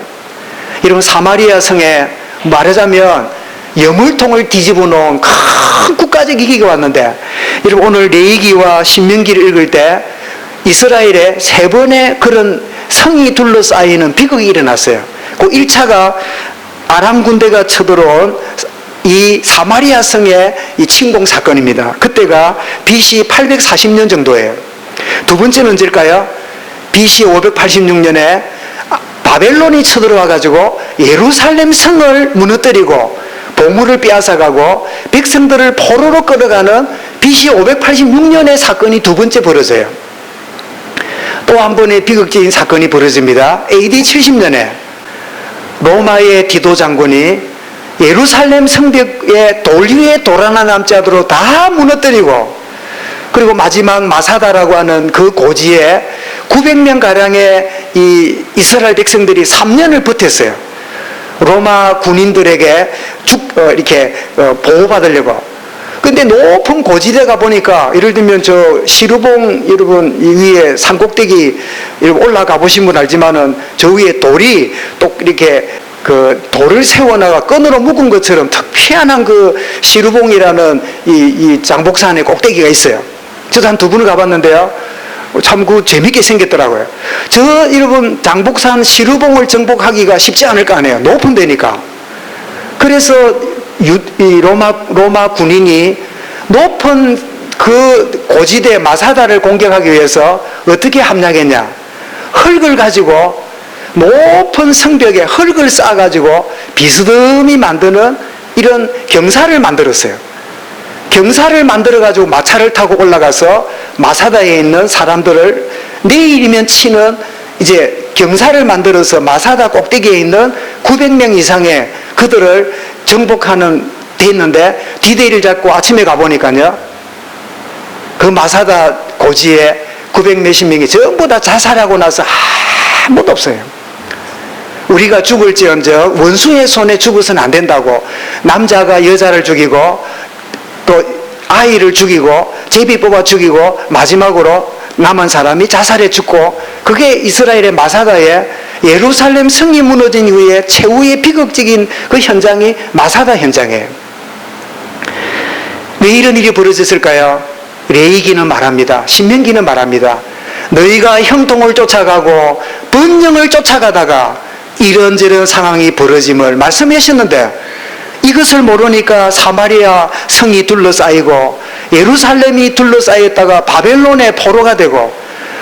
여러분, 사마리아 성에 말하자면 여물통을 뒤집어 놓은 큰 국가적 위기가 왔는데, 여러분 오늘 레위기와 신명기를 읽을 때 이스라엘에 3번의 그런 성이 둘러싸이는 비극이 일어났어요. 그 1차가 아람 군대가 쳐들어온 이 사마리아 성의 이 침공 사건입니다. 그때가 BC 840년 정도예요. 두 번째는 언제일까요? BC 586년에 바벨론이 쳐들어와 가지고 예루살렘 성을 무너뜨리고 보물을 빼앗아가고 백성들을 포로로 끌어가는 BC 586년의 사건이 두 번째 벌어져요. 또 한 번의 비극적인 사건이 벌어집니다. AD 70년에 로마의 디도 장군이 예루살렘 성벽에 돌 위에 돌 하나 남지 않도록 다 무너뜨리고, 그리고 마지막 마사다라고 하는 그 고지에 900명 가량의 이 이스라엘 백성들이 3년을 버텼어요. 로마 군인들에게 이렇게 보호받으려고. 근데 높은 고지대가 보니까, 예를 들면 저 시루봉, 여러분 이 위에 산꼭대기 올라가 보신 분 알지만은 저 위에 돌이 또 이렇게 그 돌을 세워나가 끈으로 묶은 것처럼 탁 희한한 그 시루봉이라는 이 장복산의 꼭대기가 있어요. 저도 한 2번을 가봤는데요. 참 그 재밌게 생겼더라고요. 저 여러분 장복산 시루봉을 정복하기가 쉽지 않을 거 아니에요. 높은 데니까. 그래서 이 로마 군인이 높은 그 고지대 마사다를 공격하기 위해서 어떻게 함량했냐? 흙을 가지고 높은 성벽에 흙을 쌓아가지고 비스듬히 만드는 이런 경사를 만들었어요. 경사를 만들어가지고 마차를 타고 올라가서 마사다에 있는 사람들을 내일이면 치는 이제 경사를 만들어서 마사다 꼭대기에 있는 900명 이상의 그들을 정복하는 데 있는데, 디데이를 잡고 아침에 가보니까요, 그 마사다 고지에 900몇십 명이 전부 다 자살하고 나서 아무도 없어요. 우리가 죽을지언정 원수의 손에 죽어서는 안 된다고, 남자가 여자를 죽이고 또 아이를 죽이고 제비 뽑아 죽이고 마지막으로 남은 사람이 자살해 죽고, 그게 이스라엘의 마사다에 예루살렘 성이 무너진 이후에 최후의 비극적인 그 현장이 마사다 현장이에요. 왜 이런 일이 벌어졌을까요? 레위기는 말합니다. 신명기는 말합니다. 너희가 형통을 쫓아가고 번영을 쫓아가다가 이런저런 상황이 벌어짐을 말씀하셨는데, 이것을 모르니까 사마리아 성이 둘러싸이고 예루살렘이 둘러싸였다가 바벨론의 포로가 되고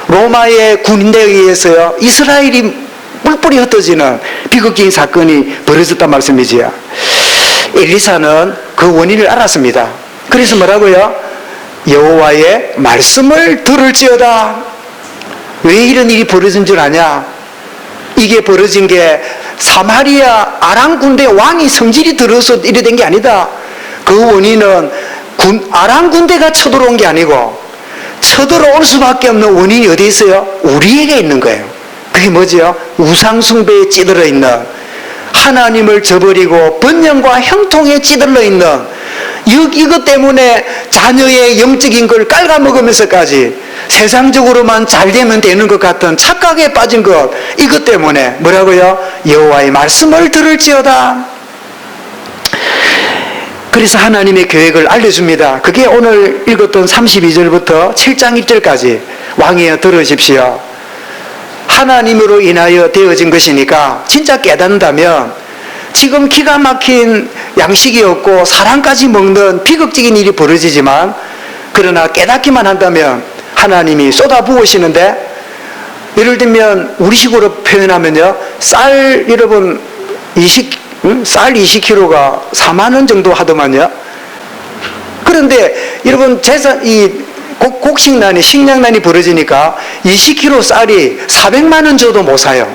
로마의 군대에 의해서 이스라엘이 뿔뿔이 흩어지는 비극적인 사건이 벌어졌단 말씀이지요. 엘리사는 그 원인을 알았습니다. 그래서 뭐라고요? 여호와의 말씀을 들을지어다. 왜 이런 일이 벌어진 줄 아냐? 이게 벌어진 게 사마리아 아람 군대 왕이 성질이 들어서 이래 된 게 아니다. 그 원인은 아람 군대가 쳐들어온 게 아니고 쳐들어올 수밖에 없는 원인이 어디 있어요? 우리에게 있는 거예요. 그게 뭐지요? 우상숭배에 찌들어 있는 하나님을 저버리고 번영과 형통에 찌들러 있는 이것 때문에 자녀의 영적인 걸 깔아먹으면서까지 세상적으로만 잘 되면 되는 것 같은 착각에 빠진 것, 이것 때문에 뭐라고요? 여호와의 말씀을 들을지어다. 그래서 하나님의 계획을 알려줍니다. 그게 오늘 읽었던 32절부터 7장 1절까지 왕이여 들으십시오. 하나님으로 인하여 되어진 것이니까 진짜 깨닫는다면 지금 기가 막힌 양식이 없고 사람까지 먹는 비극적인 일이 벌어지지만 그러나 깨닫기만 한다면 하나님이 쏟아부으시는데, 예를 들면 우리식으로 표현하면요, 쌀 여러분 쌀 20kg가 4만 원 정도 하더만요. 그런데 여러분 곡식난이 식량난이 벌어지니까 20kg 쌀이 400만 원 줘도 못 사요.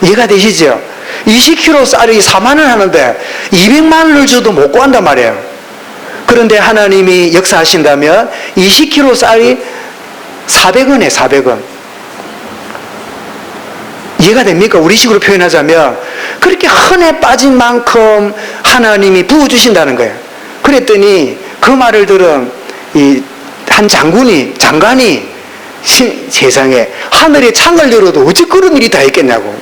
이해가 되시죠? 20kg 쌀이 4만 원 하는데 200만 원을 줘도 못 구한단 말이에요. 그런데 하나님이 역사하신다면 20kg 쌀이 400원에 400원. 이해가 됩니까? 우리식으로 표현하자면 그렇게 흔해 빠진 만큼 하나님이 부어주신다는 거예요. 그랬더니 그 말을 들은 이 한 장관이 세상에 하늘에 창을 열어도 어찌 그런 일이 다 있겠냐고.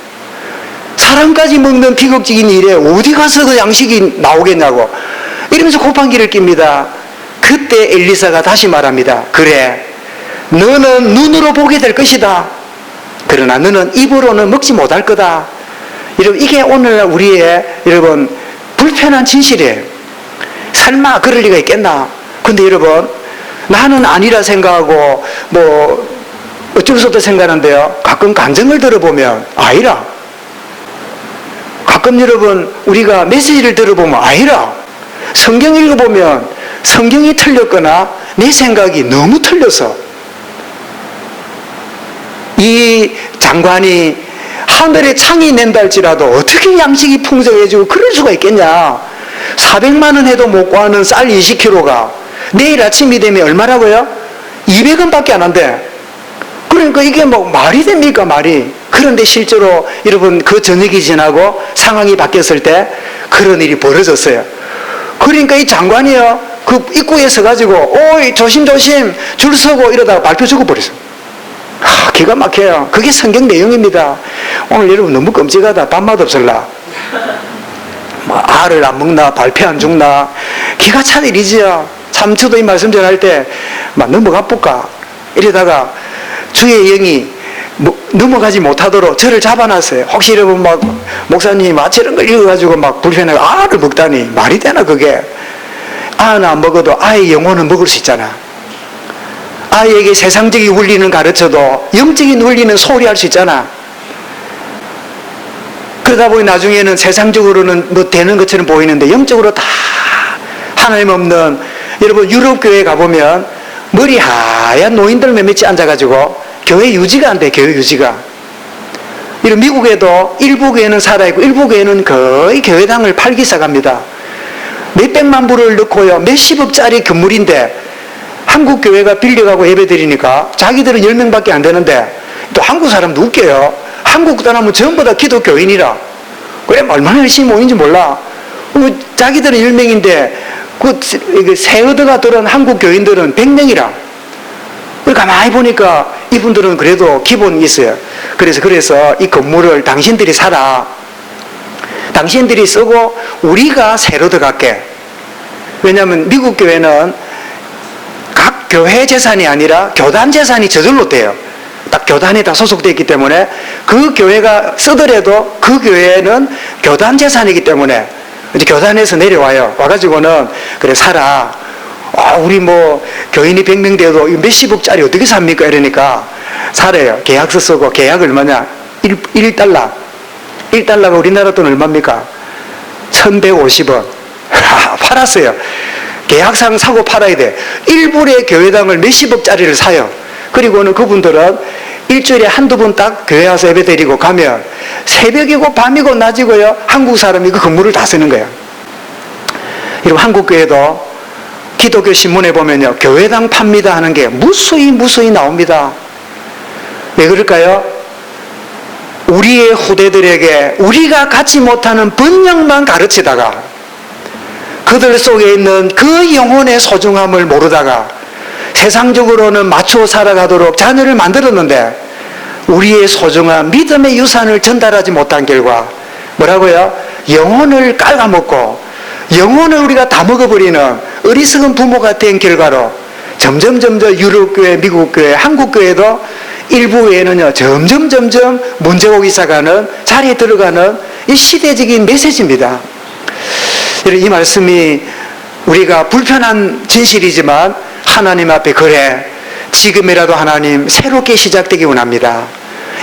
사람까지 먹는 비극적인 일에 어디 가서도 양식이 나오겠냐고 이러면서 고판기를 낍니다. 그때 엘리사가 다시 말합니다. 그래, 너는 눈으로 보게 될 것이다. 그러나 너는 입으로는 먹지 못할 거다. 여러분, 이게 오늘날 우리의 여러분 불편한 진실이에요. 설마 그럴 리가 있겠나? 근데 여러분, 나는 아니라 생각하고 뭐 어쩔 수 없다 생각하는데요, 가끔 간증을 들어보면 아니라, 가끔 여러분 우리가 메시지를 들어보면 아니라, 성경 읽어보면 성경이 틀렸거나 내 생각이 너무 틀려서 이 장관이 하늘에 창이 낸다 할지라도 어떻게 양식이 풍성해지고 그럴 수가 있겠냐. 400만 원 해도 못 구하는 쌀 20kg가 내일 아침이 되면 얼마라고요? 200원 밖에 안 한대. 그러니까 이게 뭐 말이 됩니까, 말이. 그런데 실제로 여러분 그 저녁이 지나고 상황이 바뀌었을 때 그런 일이 벌어졌어요. 그러니까 이 장관이요, 그 입구에 서가지고 오이 조심조심 줄 서고 이러다가 발표 적어버렸어요. 기가 막혀요. 그게 성경 내용입니다. 오늘 여러분 너무 끔찍하다. 밥맛 없을라. 알을 안 먹나, 발표 안 죽나, 기가 찬 일이지요. 참 저도 이 말씀 전할 때 막 넘어가 볼까 이러다가 주의 영이 넘어가지 못하도록 저를 잡아놨어요. 혹시 여러분 막 목사님 저런 걸 읽어가지고 막 불편하게 알을 먹다니 말이 되나 그게. 알은 안 먹어도 아이의 영혼은 먹을 수 있잖아. 아이에게 세상적인 원리는 가르쳐도 영적인 원리는 소홀히 할 수 있잖아. 그러다 보니 나중에는 세상적으로는 뭐 되는 것처럼 보이는데 영적으로 다 하나님 없는, 여러분 유럽 교회 가보면 머리 하얀 노인들 몇몇이 앉아가지고 교회 유지가 안 돼. 교회 유지가. 이런 미국에도 일부 교회는 살아있고 일부 교회는 거의 교회당을 팔기 시작합니다. 몇백만 불을 넣고요, 몇십억짜리 건물인데 한국 교회가 빌려가고 예배드리니까 자기들은 10명밖에 안 되는데, 또 한국 사람도 웃겨요. 한국 사람은 전부 다 기독교인이라. 그래, 얼마나 열심히 모이는지 몰라. 자기들은 10명인데 새 얻어가 들은 한국 교인들은 100명이라. 가만히 보니까 이분들은 그래도 기본이 있어요. 그래서 이 건물을 당신들이 사라. 당신들이 쓰고 우리가 새 얻어갈게. 왜냐하면 미국 교회는 각 교회 재산이 아니라 교단 재산이 저절로 돼요. 딱 교단에 다 소속되어 있기 때문에 그 교회가 쓰더라도 그 교회는 교단 재산이기 때문에 이제 교단에서 내려와요. 와가지고는 그래 사라. 우리 뭐 교인이 100명 돼도 몇십억짜리 어떻게 삽니까? 이러니까 사래요. 계약서 쓰고. 계약 얼마냐? 1달러. 1달러가 우리나라 돈 얼마입니까? 1150원. 팔았어요. 계약상 사고 팔아야 돼. 일부의 교회당을 몇십억짜리를 사요. 그리고는 그분들은 일주일에 한두 번 딱 교회 와서 예배 드리고 가면 새벽이고 밤이고 낮이고요, 한국 사람이 그 건물을 다 쓰는 거예요. 여러분, 한국 교회도 기독교 신문에 보면요, 교회당 팝니다 하는 게 무수히 나옵니다. 왜 그럴까요? 우리의 후대들에게 우리가 갖지 못하는 번영만 가르치다가 그들 속에 있는 그 영혼의 소중함을 모르다가 세상적으로는 맞추어 살아가도록 자녀를 만들었는데 우리의 소중한 믿음의 유산을 전달하지 못한 결과 뭐라고요? 영혼을 깔아먹고 영혼을 우리가 다 먹어버리는 어리석은 부모가 된 결과로 점점 유럽교회, 미국교회, 한국교회도 일부에는요 점점 문제가 오기 시작하는 자리에 들어가는 이 시대적인 메시지입니다. 이 말씀이 우리가 불편한 진실이지만 하나님 앞에 그래 지금이라도 하나님 새롭게 시작되기 원합니다.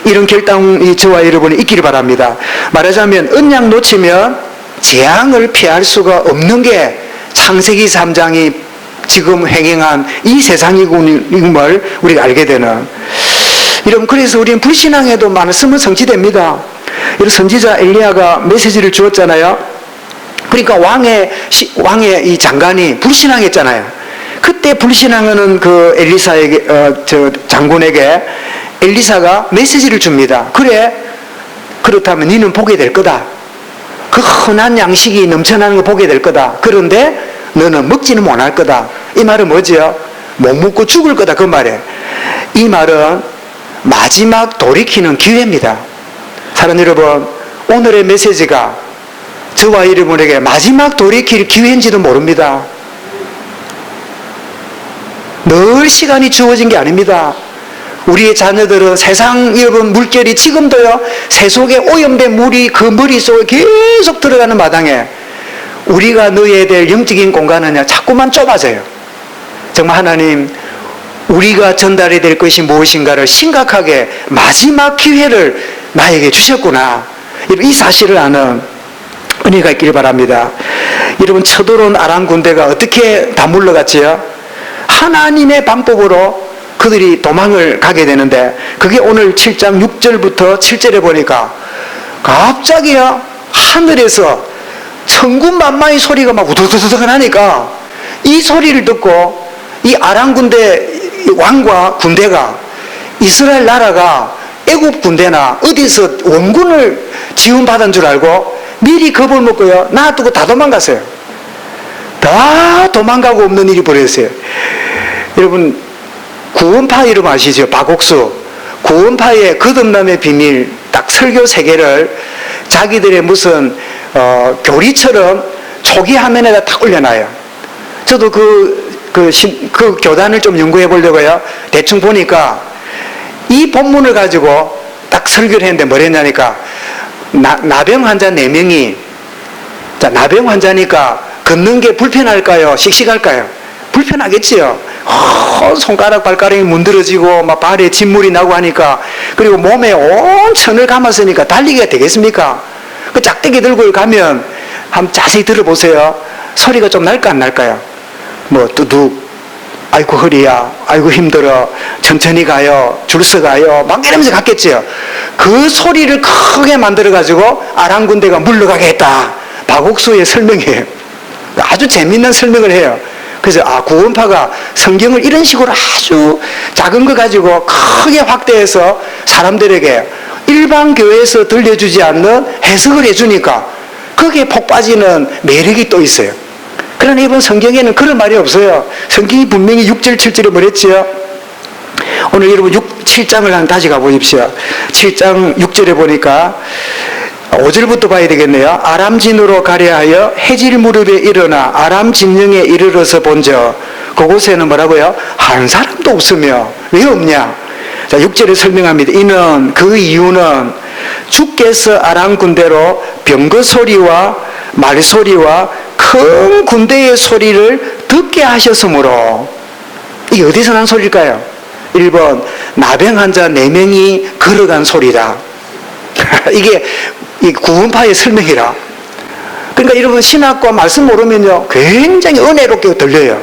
이런 결단이 저와 여러분이 있기를 바랍니다. 말하자면 언약 놓치면 재앙을 피할 수가 없는 게 창세기 3장이 지금 행행한 이 세상임을 우리가 알게 되는 여러분, 그래서 우리는 불신앙에도 말씀은 성취됩니다. 이런 선지자 엘리야가 메시지를 주었잖아요. 그러니까 왕의 이 장관이 불신앙했잖아요. 그때 불신앙하는 그 엘리사에게 저 장군에게 엘리사가 메시지를 줍니다. 그래, 그렇다면 너는 보게 될 거다. 그 흔한 양식이 넘쳐나는 거 보게 될 거다. 그런데 너는 먹지는 못할 거다. 이 말은 뭐지요? 못 먹고 죽을 거다, 그 말에. 이 말은 마지막 돌이키는 기회입니다. 사랑 여러분, 오늘의 메시지가 저와 여러분에게 마지막 돌이킬 기회인지도 모릅니다. 늘 시간이 주어진 게 아닙니다. 우리의 자녀들은 세상 여러분 물결이 지금도요 새 속에 오염된 물이 그 머릿속에 계속 들어가는 마당에 우리가 누려야 될 영적인 공간은 자꾸만 좁아져요. 정말 하나님, 우리가 전달해야 될 것이 무엇인가를 심각하게 마지막 기회를 나에게 주셨구나, 이 사실을 아는 은혜가 있기를 바랍니다. 여러분, 쳐들어온 아람 군대가 어떻게 다 물러갔지요? 하나님의 방법으로 그들이 도망을 가게 되는데, 그게 오늘 7장 6절부터 7절에 보니까 갑자기요 하늘에서 천군만마의 소리가 막 우두두두둑 하니까 이 소리를 듣고 이 아람 군대 왕과 군대가, 이스라엘 나라가 애굽 군대나 어디서 원군을 지원받은 줄 알고 미리 겁을 먹고요 놔두고 다 도망갔어요. 다 도망가고 없는 일이 벌어졌어요. 여러분, 구원파 이름 아시죠? 박옥수. 구원파의 거듭남의 비밀, 딱 설교 3개를 자기들의 무슨 교리처럼 초기 화면에다 딱 올려놔요. 저도 그 교단을 좀 연구해 보려고요 대충 보니까 이 본문을 가지고 딱 설교를 했는데 뭐랬냐니까, 나병 환자 4명이, 자, 나병 환자니까 걷는 게 불편할까요? 씩씩할까요? 불편하겠지요. 손가락 발가락이 문드러지고 막 발에 진물이 나고 하니까, 그리고 몸에 온 천을 감았으니까 달리기가 되겠습니까? 그 짝대기 들고 가면 한번 자세히 들어보세요. 소리가 좀 날까 안 날까요? 뭐 두둑, 아이고 허리야, 아이고 힘들어, 천천히 가요, 줄 서가요, 막 이러면서 갔겠지요. 그 소리를 크게 만들어 가지고 아람 군대가 물러가게 했다. 박옥수의 설명이에요. 아주 재미있는 설명을 해요. 그래서 구원파가 성경을 이런 식으로 아주 작은 거 가지고 크게 확대해서 사람들에게 일반 교회에서 들려주지 않는 해석을 해주니까 거기에 폭 빠지는 매력이 또 있어요. 그러나 이번 성경에는 그런 말이 없어요. 성경이 분명히 6절 7절에 뭐랬지요? 오늘 여러분 7장을 다시 가보십시오. 7장 6절에 보니까 5절부터 봐야 되겠네요. 아람 진으로 가려 하여 해질 무렵에 일어나 아람 진영에 이르러서 본저, 그곳에는 뭐라고요? 한 사람도 없으며. 왜 없냐? 자, 6절에 설명합니다. 이는, 그 이유는 주께서 아람 군대로 병거 소리와 말소리와 큰 군대의 소리를 듣게 하셨으므로. 이게 어디서 난 소리일까요? 1번, 나병 환자 4명이 걸어간 소리다. 이게 이 구원파의 설명이라. 그러니까 여러분, 신학과 말씀 모르면요 굉장히 은혜롭게 들려요.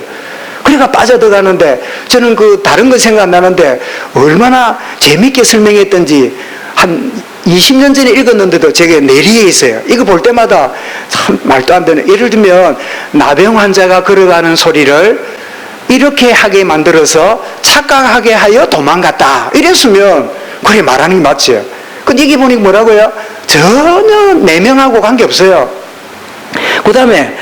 그러니까 빠져들어가는데, 저는 그 다른 거 생각 안 나는데 얼마나 재밌게 설명했던지 한 20년 전에 읽었는데도 제게 내리에 있어요. 이거 볼 때마다 참 말도 안 되는. 예를 들면 나병 환자가 걸어가는 소리를 이렇게 하게 만들어서 착각하게 하여 도망갔다, 이랬으면 그래 말하는 게 맞지. 근데 이게 보니까 뭐라고요? 전혀 내명하고 관계없어요. 그 다음에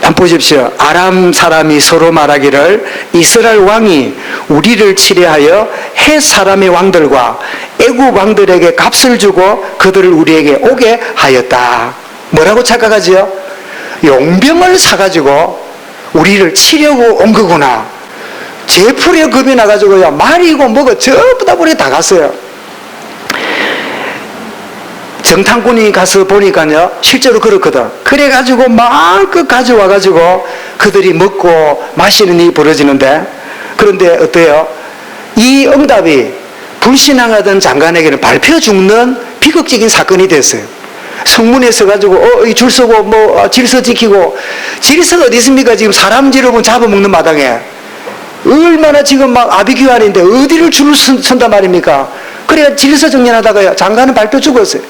한번 보십시오. 아람 사람이 서로 말하기를 이스라엘 왕이 우리를 치려하여 헷 사람의 왕들과 애굽 왕들에게 값을 주고 그들을 우리에게 오게 하였다. 뭐라고 착각하지요? 용병을 사가지고 우리를 치려고 온 거구나. 제풀에 겁이 나가지고요, 말이고 뭐고 전부 다 우리 다 갔어요. 정탐꾼이 가서 보니까요, 실제로 그렇거든. 그래가지고 마음껏 가져와가지고 그들이 먹고 마시는 일이 벌어지는데, 그런데 어때요? 이 응답이 불신앙하던 장관에게는 밟혀 죽는 비극적인 사건이 됐어요. 성문에 서가지고 이 줄 서고 질서 지키고, 질서가 어디 있습니까? 지금 사람 여러분 잡아먹는 마당에 얼마나 지금 막 아비규환인데 어디를 줄을 선단 말입니까? 그래야 질서 정연하다가요, 장관은 밟혀 죽었어요.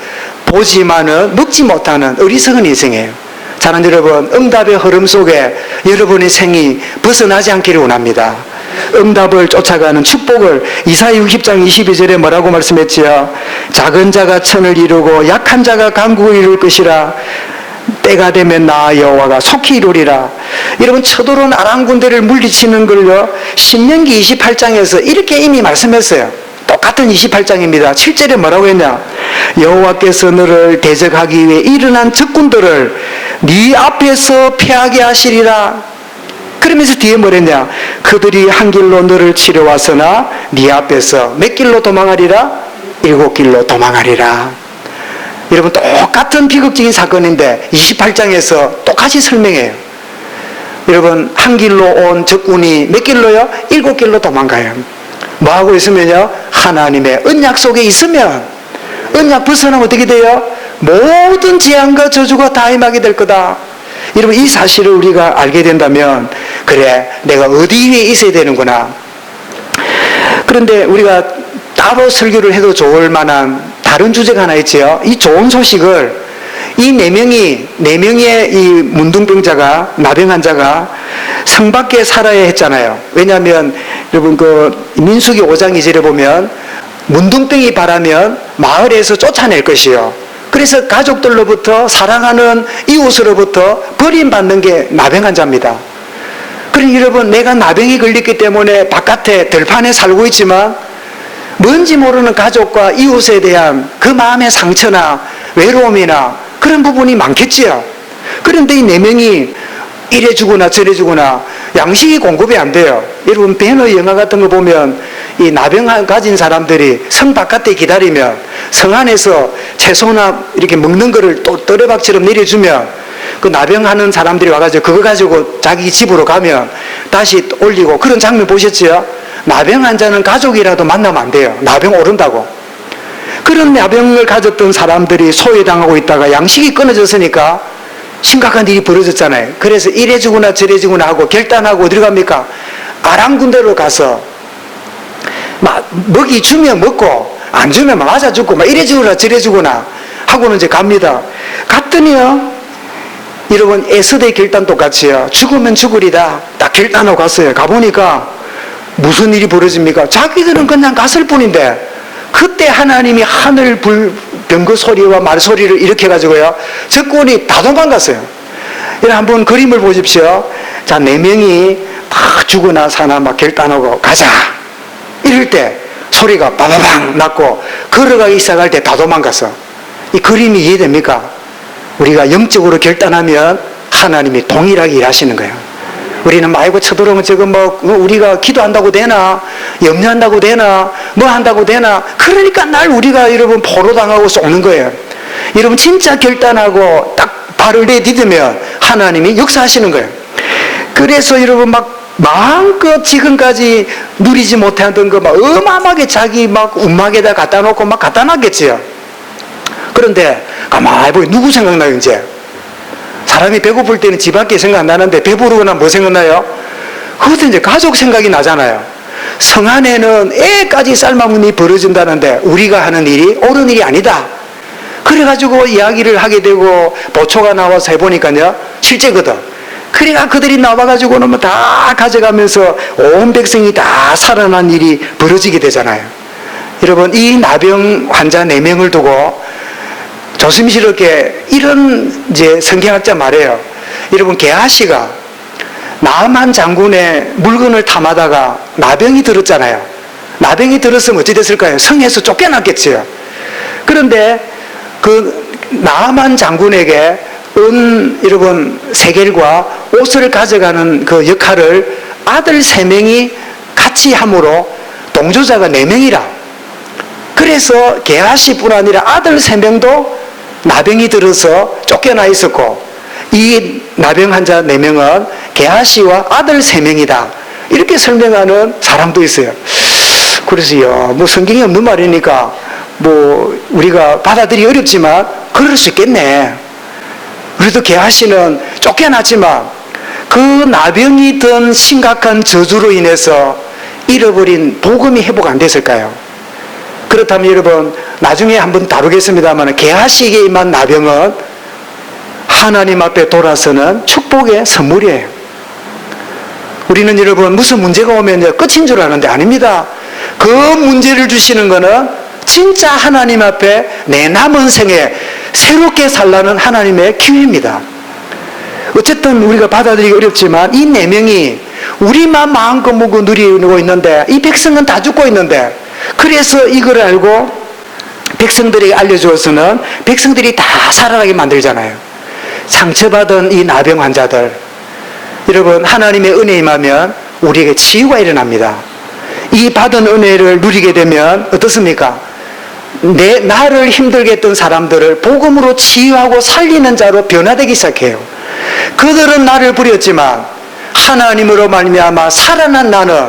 보지만은 먹지 못하는 어리석은 인생이에요. 사랑 여러분, 응답의 흐름 속에 여러분의 생이 벗어나지 않기를 원합니다. 응답을 쫓아가는 축복을 이사야 60장 22절에 뭐라고 말씀했지요? 작은 자가 천을 이루고 약한 자가 강국을 이룰 것이라. 때가 되면 나 여호와가 속히 이루리라. 여러분, 쳐들어온 아람 군대를 물리치는 걸요, 신명기 28장에서 이렇게 이미 말씀했어요. 똑같은 28장입니다. 7절에 뭐라고 했냐? 여호와께서 너를 대적하기 위해 일어난 적군들을 네 앞에서 패하게 하시리라. 그러면서 뒤에 뭐랬냐? 그들이 한 길로 너를 치러 왔으나 네 앞에서 몇 길로 도망하리라? 7길로 도망하리라. 여러분, 똑같은 비극적인 사건인데 28장에서 똑같이 설명해요. 여러분, 한 길로 온 적군이 몇 길로요? 7길로 도망가요. 뭐하고 있으면요? 하나님의 언약 속에 있으면, 언약 벗어나면 어떻게 돼요? 모든 재앙과 저주가 다 임하게 될 거다. 여러분, 이 사실을 우리가 알게 된다면, 그래, 내가 어디 위에 있어야 되는구나. 그런데 우리가 따로 설교를 해도 좋을 만한 다른 주제가 하나 있지요. 이 좋은 소식을 이 네 명의 이 문둥병자가, 나병 환자가 성 밖에 살아야 했잖아요. 왜냐하면 여러분, 그 민수기 5장 2절에 보면 문둥병이 바라면 마을에서 쫓아낼 것이요. 그래서 가족들로부터, 사랑하는 이웃으로부터 버림받는 게 나병 환자입니다. 그러니 여러분, 내가 나병이 걸렸기 때문에 바깥에 들판에 살고 있지만 뭔지 모르는 가족과 이웃에 대한 그 마음의 상처나 외로움이나 그런 부분이 많겠지요. 그런데 이 네 명이 이래 주거나 저래 주거나 양식이 공급이 안 돼요. 여러분, 배너 영화 같은 거 보면 이 나병 가진 사람들이 성 바깥에 기다리면 성 안에서 채소나 이렇게 먹는 거를 또 떠레박처럼 내려주면 그 나병하는 사람들이 와가지고 그거 가지고 자기 집으로 가면 다시 올리고, 그런 장면 보셨지요? 나병 환자는 가족이라도 만나면 안 돼요. 나병 오른다고. 그런 나병을 가졌던 사람들이 소외당하고 있다가 양식이 끊어졌으니까 심각한 일이 벌어졌잖아요. 그래서 이래 주구나 저래 주구나 하고 결단하고 어디로 갑니까? 아람 군대로 가서 막 먹이 주면 먹고 안 주면 맞아 죽고 막 이래 주구나 저래 주구나 하고는 이제 갑니다. 갔더니요, 여러분, 에스더의 결단 똑같이요. 죽으면 죽으리다 딱 결단하고 갔어요. 가보니까 무슨 일이 벌어집니까? 자기들은 그냥 갔을 뿐인데 그때 하나님이 하늘 병거 소리와 말소리를 일으켜가지고요, 적군이 다 도망갔어요. 한번 그림을 보십시오. 자, 네 명이 다 죽으나 사나 막 결단하고 가자 이럴 때 소리가 빠바방 났고 걸어가기 시작할 때 다 도망갔어. 이 그림이 이해됩니까? 우리가 영적으로 결단하면 하나님이 동일하게 일하시는 거예요. 우리는 아이고 쳐들어오면 지금 뭐 우리가 기도한다고 되나, 염려한다고 되나, 뭐 한다고 되나, 그러니까 날 우리가 여러분 포로당하고 쏘는 거예요. 여러분, 진짜 결단하고 딱 발을 내디디면 하나님이 역사하시는 거예요. 그래서 여러분, 막 마음껏 지금까지 누리지 못하던 거 막 어마어마하게 자기 막 움막에다 갖다 놓고 막 갖다 놨겠지요. 그런데 가만히 보니 누구 생각나요? 이제 사람이 배고플 때는 집 밖에 생각 안 나는데 배부르거나 뭐 생각나요? 그것도 이제 가족 생각이 나잖아요. 성 안에는 애까지 삶아먹는 일이 벌어진다는데 우리가 하는 일이 옳은 일이 아니다. 그래가지고 이야기를 하게 되고 보초가 나와서 해보니까요, 실제거든. 그래가 그들이 나와가지고는 뭐 다 가져가면서 온 백성이 다 살아난 일이 벌어지게 되잖아요. 여러분, 이 나병 환자 4명을 두고 조심스럽게 이런 이제 성경학자 말해요. 여러분, 게하시가 나만 장군의 물건을 탐하다가 나병이 들었잖아요. 나병이 들었으면 어찌 됐을까요? 성에서 쫓겨났겠지요. 그런데 그 나만 장군에게 여러분, 세겔과 옷을 가져가는 그 역할을 아들 3명이 같이 함으로 동조자가 4명이라. 그래서 게하시뿐 아니라 아들 3명도 나병이 들어서 쫓겨나 있었고, 이 나병 환자 4명은 게하시와 아들 3명이다. 이렇게 설명하는 사람도 있어요. 그래서요, 뭐 성경이 없는 말이니까 뭐 우리가 받아들이기 어렵지만 그럴 수 있겠네. 그래도 게하시는 쫓겨났지만 그 나병이 든 심각한 저주로 인해서 잃어버린 복음이 회복 안 됐을까요? 그렇다면 여러분, 나중에 한번 다루겠습니다만 게하시에게 임한 나병은 하나님 앞에 돌아서는 축복의 선물이에요. 우리는 여러분, 무슨 문제가 오면 끝인 줄 아는데 아닙니다. 그 문제를 주시는 것은 진짜 하나님 앞에 내 남은 생에 새롭게 살라는 하나님의 기회입니다. 어쨌든 우리가 받아들이기 어렵지만 이 4명이 우리만 마음껏 먹고 누리고 있는데 이 백성은 다 죽고 있는데, 그래서 이걸 알고 백성들에게 알려주어서는 백성들이 다 살아나게 만들잖아요. 상처받은 이 나병 환자들, 여러분, 하나님의 은혜 임하면 우리에게 치유가 일어납니다. 이 받은 은혜를 누리게 되면 어떻습니까? 나를 힘들게 했던 사람들을 복음으로 치유하고 살리는 자로 변화되기 시작해요. 그들은 나를 버렸지만 하나님으로 말미암아 살아난 나는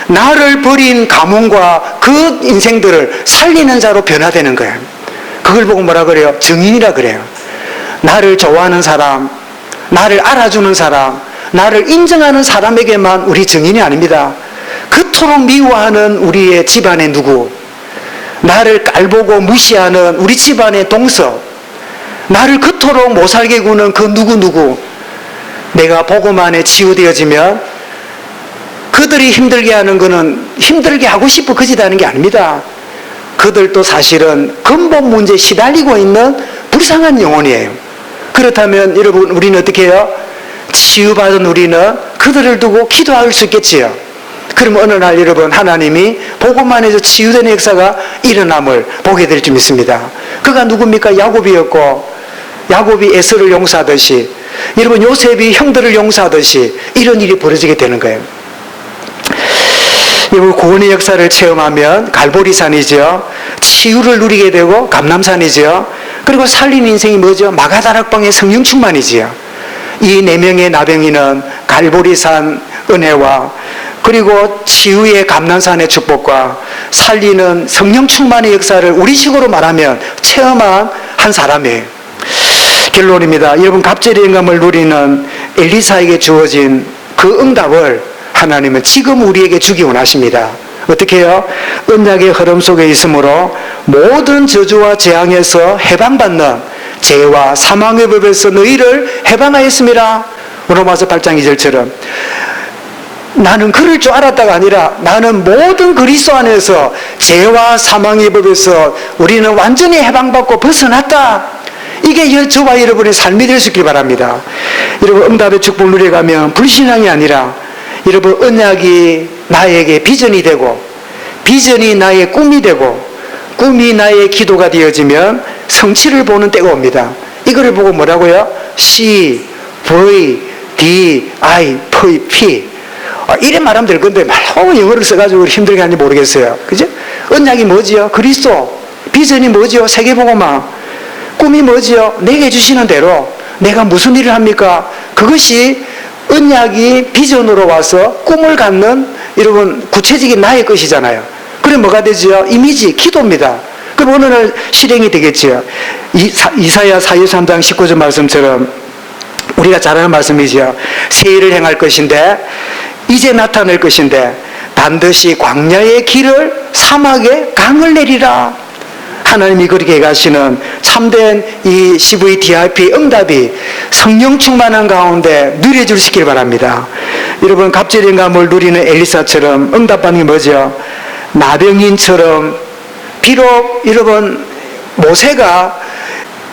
나를 버린 가문과 그 인생들을 살리는 자로 변화되는 거예요. 그걸 보고 뭐라 그래요? 증인이라 그래요. 나를 좋아하는 사람, 나를 알아주는 사람, 나를 인정하는 사람에게만 우리 증인이 아닙니다. 그토록 미워하는 우리의 집안의 누구, 나를 깔보고 무시하는 우리 집안의 동서, 나를 그토록 못살게 구는 그 누구, 내가 복음 안에 치유되어지면 그들이 힘들게 하는 것은 힘들게 하고 싶어 그짓하는 게 아닙니다. 그들도 사실은 근본 문제에 시달리고 있는 불쌍한 영혼이에요. 그렇다면 여러분, 우리는 어떻게 해요? 치유받은 우리는 그들을 두고 기도할 수 있겠지요. 그럼 어느 날 여러분, 하나님이 복음 안에서 치유되는 역사가 일어남을 보게 될 줄 믿습니다. 그가 누굽니까? 야곱이었고, 야곱이 에서를 용서하듯이, 여러분, 요셉이 형들을 용서하듯이 이런 일이 벌어지게 되는 거예요. 여러분, 구원의 역사를 체험하면 갈보리산이죠. 치유를 누리게 되고 감람산이죠. 그리고 살린 인생이 뭐죠? 마가다락방의 성령 충만이지요. 이 4명의 나병이는 갈보리산 은혜와 그리고 치유의 감람산의 축복과 살리는 성령 충만의 역사를 우리식으로 말하면 체험한 한 사람이에요. 결론입니다. 여러분, 갑절의 영감을 누리는 엘리사에게 주어진 그 응답을 하나님은 지금 우리에게 주기 원하십니다. 어떻게 해요? 언약의 흐름 속에 있으므로 모든 저주와 재앙에서 해방받는 죄와 사망의 법에서 너희를 해방하였습니다. 로마서 8장 2절처럼 나는 그럴 줄 알았다가 아니라 나는 모든 그리스도 안에서 죄와 사망의 법에서 우리는 완전히 해방받고 벗어났다. 이게 저와 여러분의 삶이 될 수 있길 바랍니다. 여러분, 응답의 축복을 누려가면 불신앙이 아니라 여러분, 언약이 나에게 비전이 되고 비전이 나의 꿈이 되고 꿈이 나의 기도가 되어지면 성취를 보는 때가 옵니다. 이거를 보고 뭐라고요? C, V, D, I, P. 이래 말하면 될 건데 너무 영어를 써가지고 힘들게 하는지 모르겠어요. 그죠? 언약이 뭐지요? 그리스도. 비전이 뭐지요? 세계복음화. 꿈이 뭐지요? 내게 주시는 대로 내가 무슨 일을 합니까? 그것이 언약이 비전으로 와서 꿈을 갖는 여러분 구체적인 나의 것이잖아요. 그럼 뭐가 되지요? 이미지, 기도입니다. 그럼 어느 날 실행이 되겠지요. 이사야 43장 19절 말씀처럼 우리가 잘 아는 말씀이지요. 새 일을 행할 것인데 이제 나타낼 것인데 반드시 광야의 길을 사막에 강을 내리라. 하나님이 그렇게 가시는 참된 이 CVDIP 응답이 성령 충만한 가운데 누려줄 수 있길 바랍니다. 여러분, 갑절의 영감을 누리는 엘리사처럼 응답받는 게 뭐죠? 나병인처럼 비록 여러분 모세가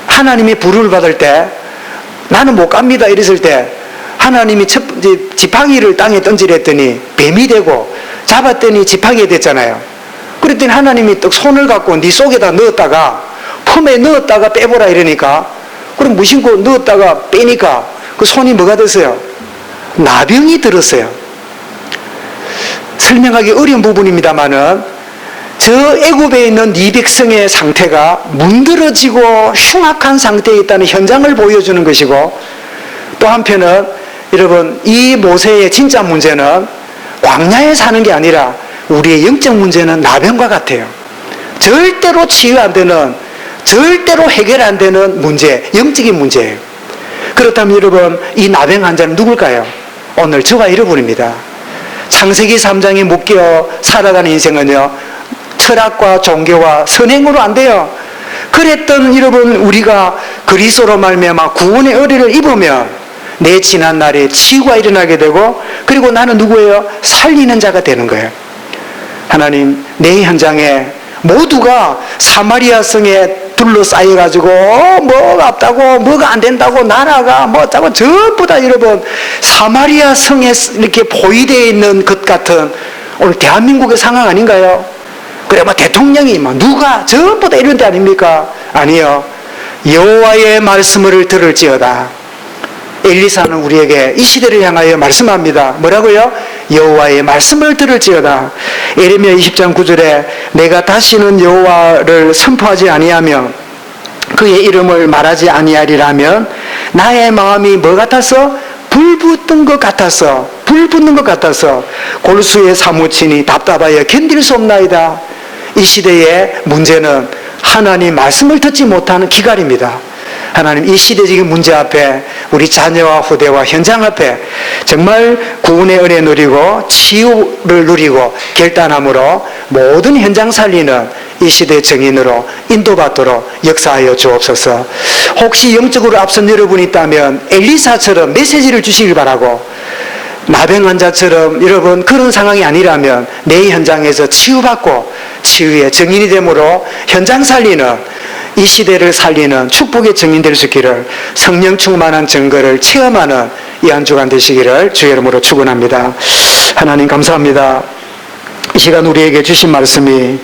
하나님이 부름을 받을 때 나는 못 갑니다 이랬을 때 하나님이 지팡이를 땅에 던지려 했더니 뱀이 되고 잡았더니 지팡이가 됐잖아요. 그랬더니 하나님이 또 손을 갖고 네 속에다 넣었다가 폼에 넣었다가 빼보라 이러니까 그럼 무심코 넣었다가 빼니까 그 손이 뭐가 됐어요? 나병이 들었어요. 설명하기 어려운 부분입니다만은 저 애굽에 있는 이 백성의 상태가 문드러지고 흉악한 상태에 있다는 현장을 보여주는 것이고 또 한편은 여러분 이 모세의 진짜 문제는 광야에 사는 게 아니라 우리의 영적 문제는 나병과 같아요. 절대로 치유 안 되는 절대로 해결 안 되는 문제, 영적인 문제예요. 그렇다면 여러분 이 나병 환자는 누굴까요? 오늘 저와 여러분입니다. 창세기 3장에 묶여 살아가는 인생은요 철학과 종교와 선행으로 안 돼요. 그랬던 여러분 우리가 그리스도로 말미암아 구원의 의뢰를 입으면 내 지난 날에 치유가 일어나게 되고 그리고 나는 누구예요? 살리는 자가 되는 거예요. 하나님 내 현장에 모두가 사마리아 성에 둘러싸여가지고 뭐가 없다고 뭐가 안 된다고 나라가 뭐 어쩌고 전부 다 여러분 사마리아 성에 이렇게 포위되어 있는 것 같은 오늘 대한민국의 상황 아닌가요? 그래 뭐 대통령이 뭐 누가 전부 다 이런 데 아닙니까? 아니요. 여호와의 말씀을 들을지어다. 엘리사는 우리에게 이 시대를 향하여 말씀합니다. 뭐라고요? 여호와의 말씀을 들을지어다. 예레미야 20장 9절에 내가 다시는 여호와를 선포하지 아니하며 그의 이름을 말하지 아니하리라면 나의 마음이 뭐 같아서? 불 붙는 것 같아서 골수에 사무치니 답답하여 견딜 수 없나이다. 이 시대의 문제는 하나님 말씀을 듣지 못하는 기갈입니다. 하나님 이 시대적인 문제 앞에 우리 자녀와 후대와 현장 앞에 정말 구원의 은혜 누리고 치유를 누리고 결단함으로 모든 현장 살리는 이 시대의 증인으로 인도받도록 역사하여 주옵소서. 혹시 영적으로 앞선 여러분이 있다면 엘리사처럼 메시지를 주시길 바라고 나병 환자처럼 여러분 그런 상황이 아니라면 내 현장에서 치유받고 치유의 증인이 되므로 현장 살리는 이 시대를 살리는 축복의 증인 될 수 있기를 성령 충만한 증거를 체험하는 이 한 주간 되시기를 주의 이름으로 축원합니다. 하나님 감사합니다. 이 시간 우리에게 주신 말씀이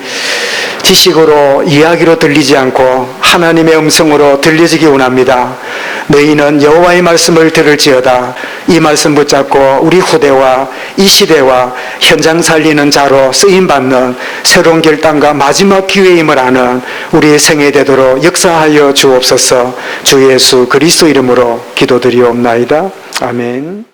지식으로 이야기로 들리지 않고 하나님의 음성으로 들려지기 원합니다. 너희는 여호와의 말씀을 들을지어다. 이 말씀 붙잡고 우리 후대와 이 시대와 현장 살리는 자로 쓰임받는 새로운 결단과 마지막 기회임을 아는 우리의 생애 되도록 역사하여 주옵소서. 주 예수 그리스도 이름으로 기도드리옵나이다. 아멘.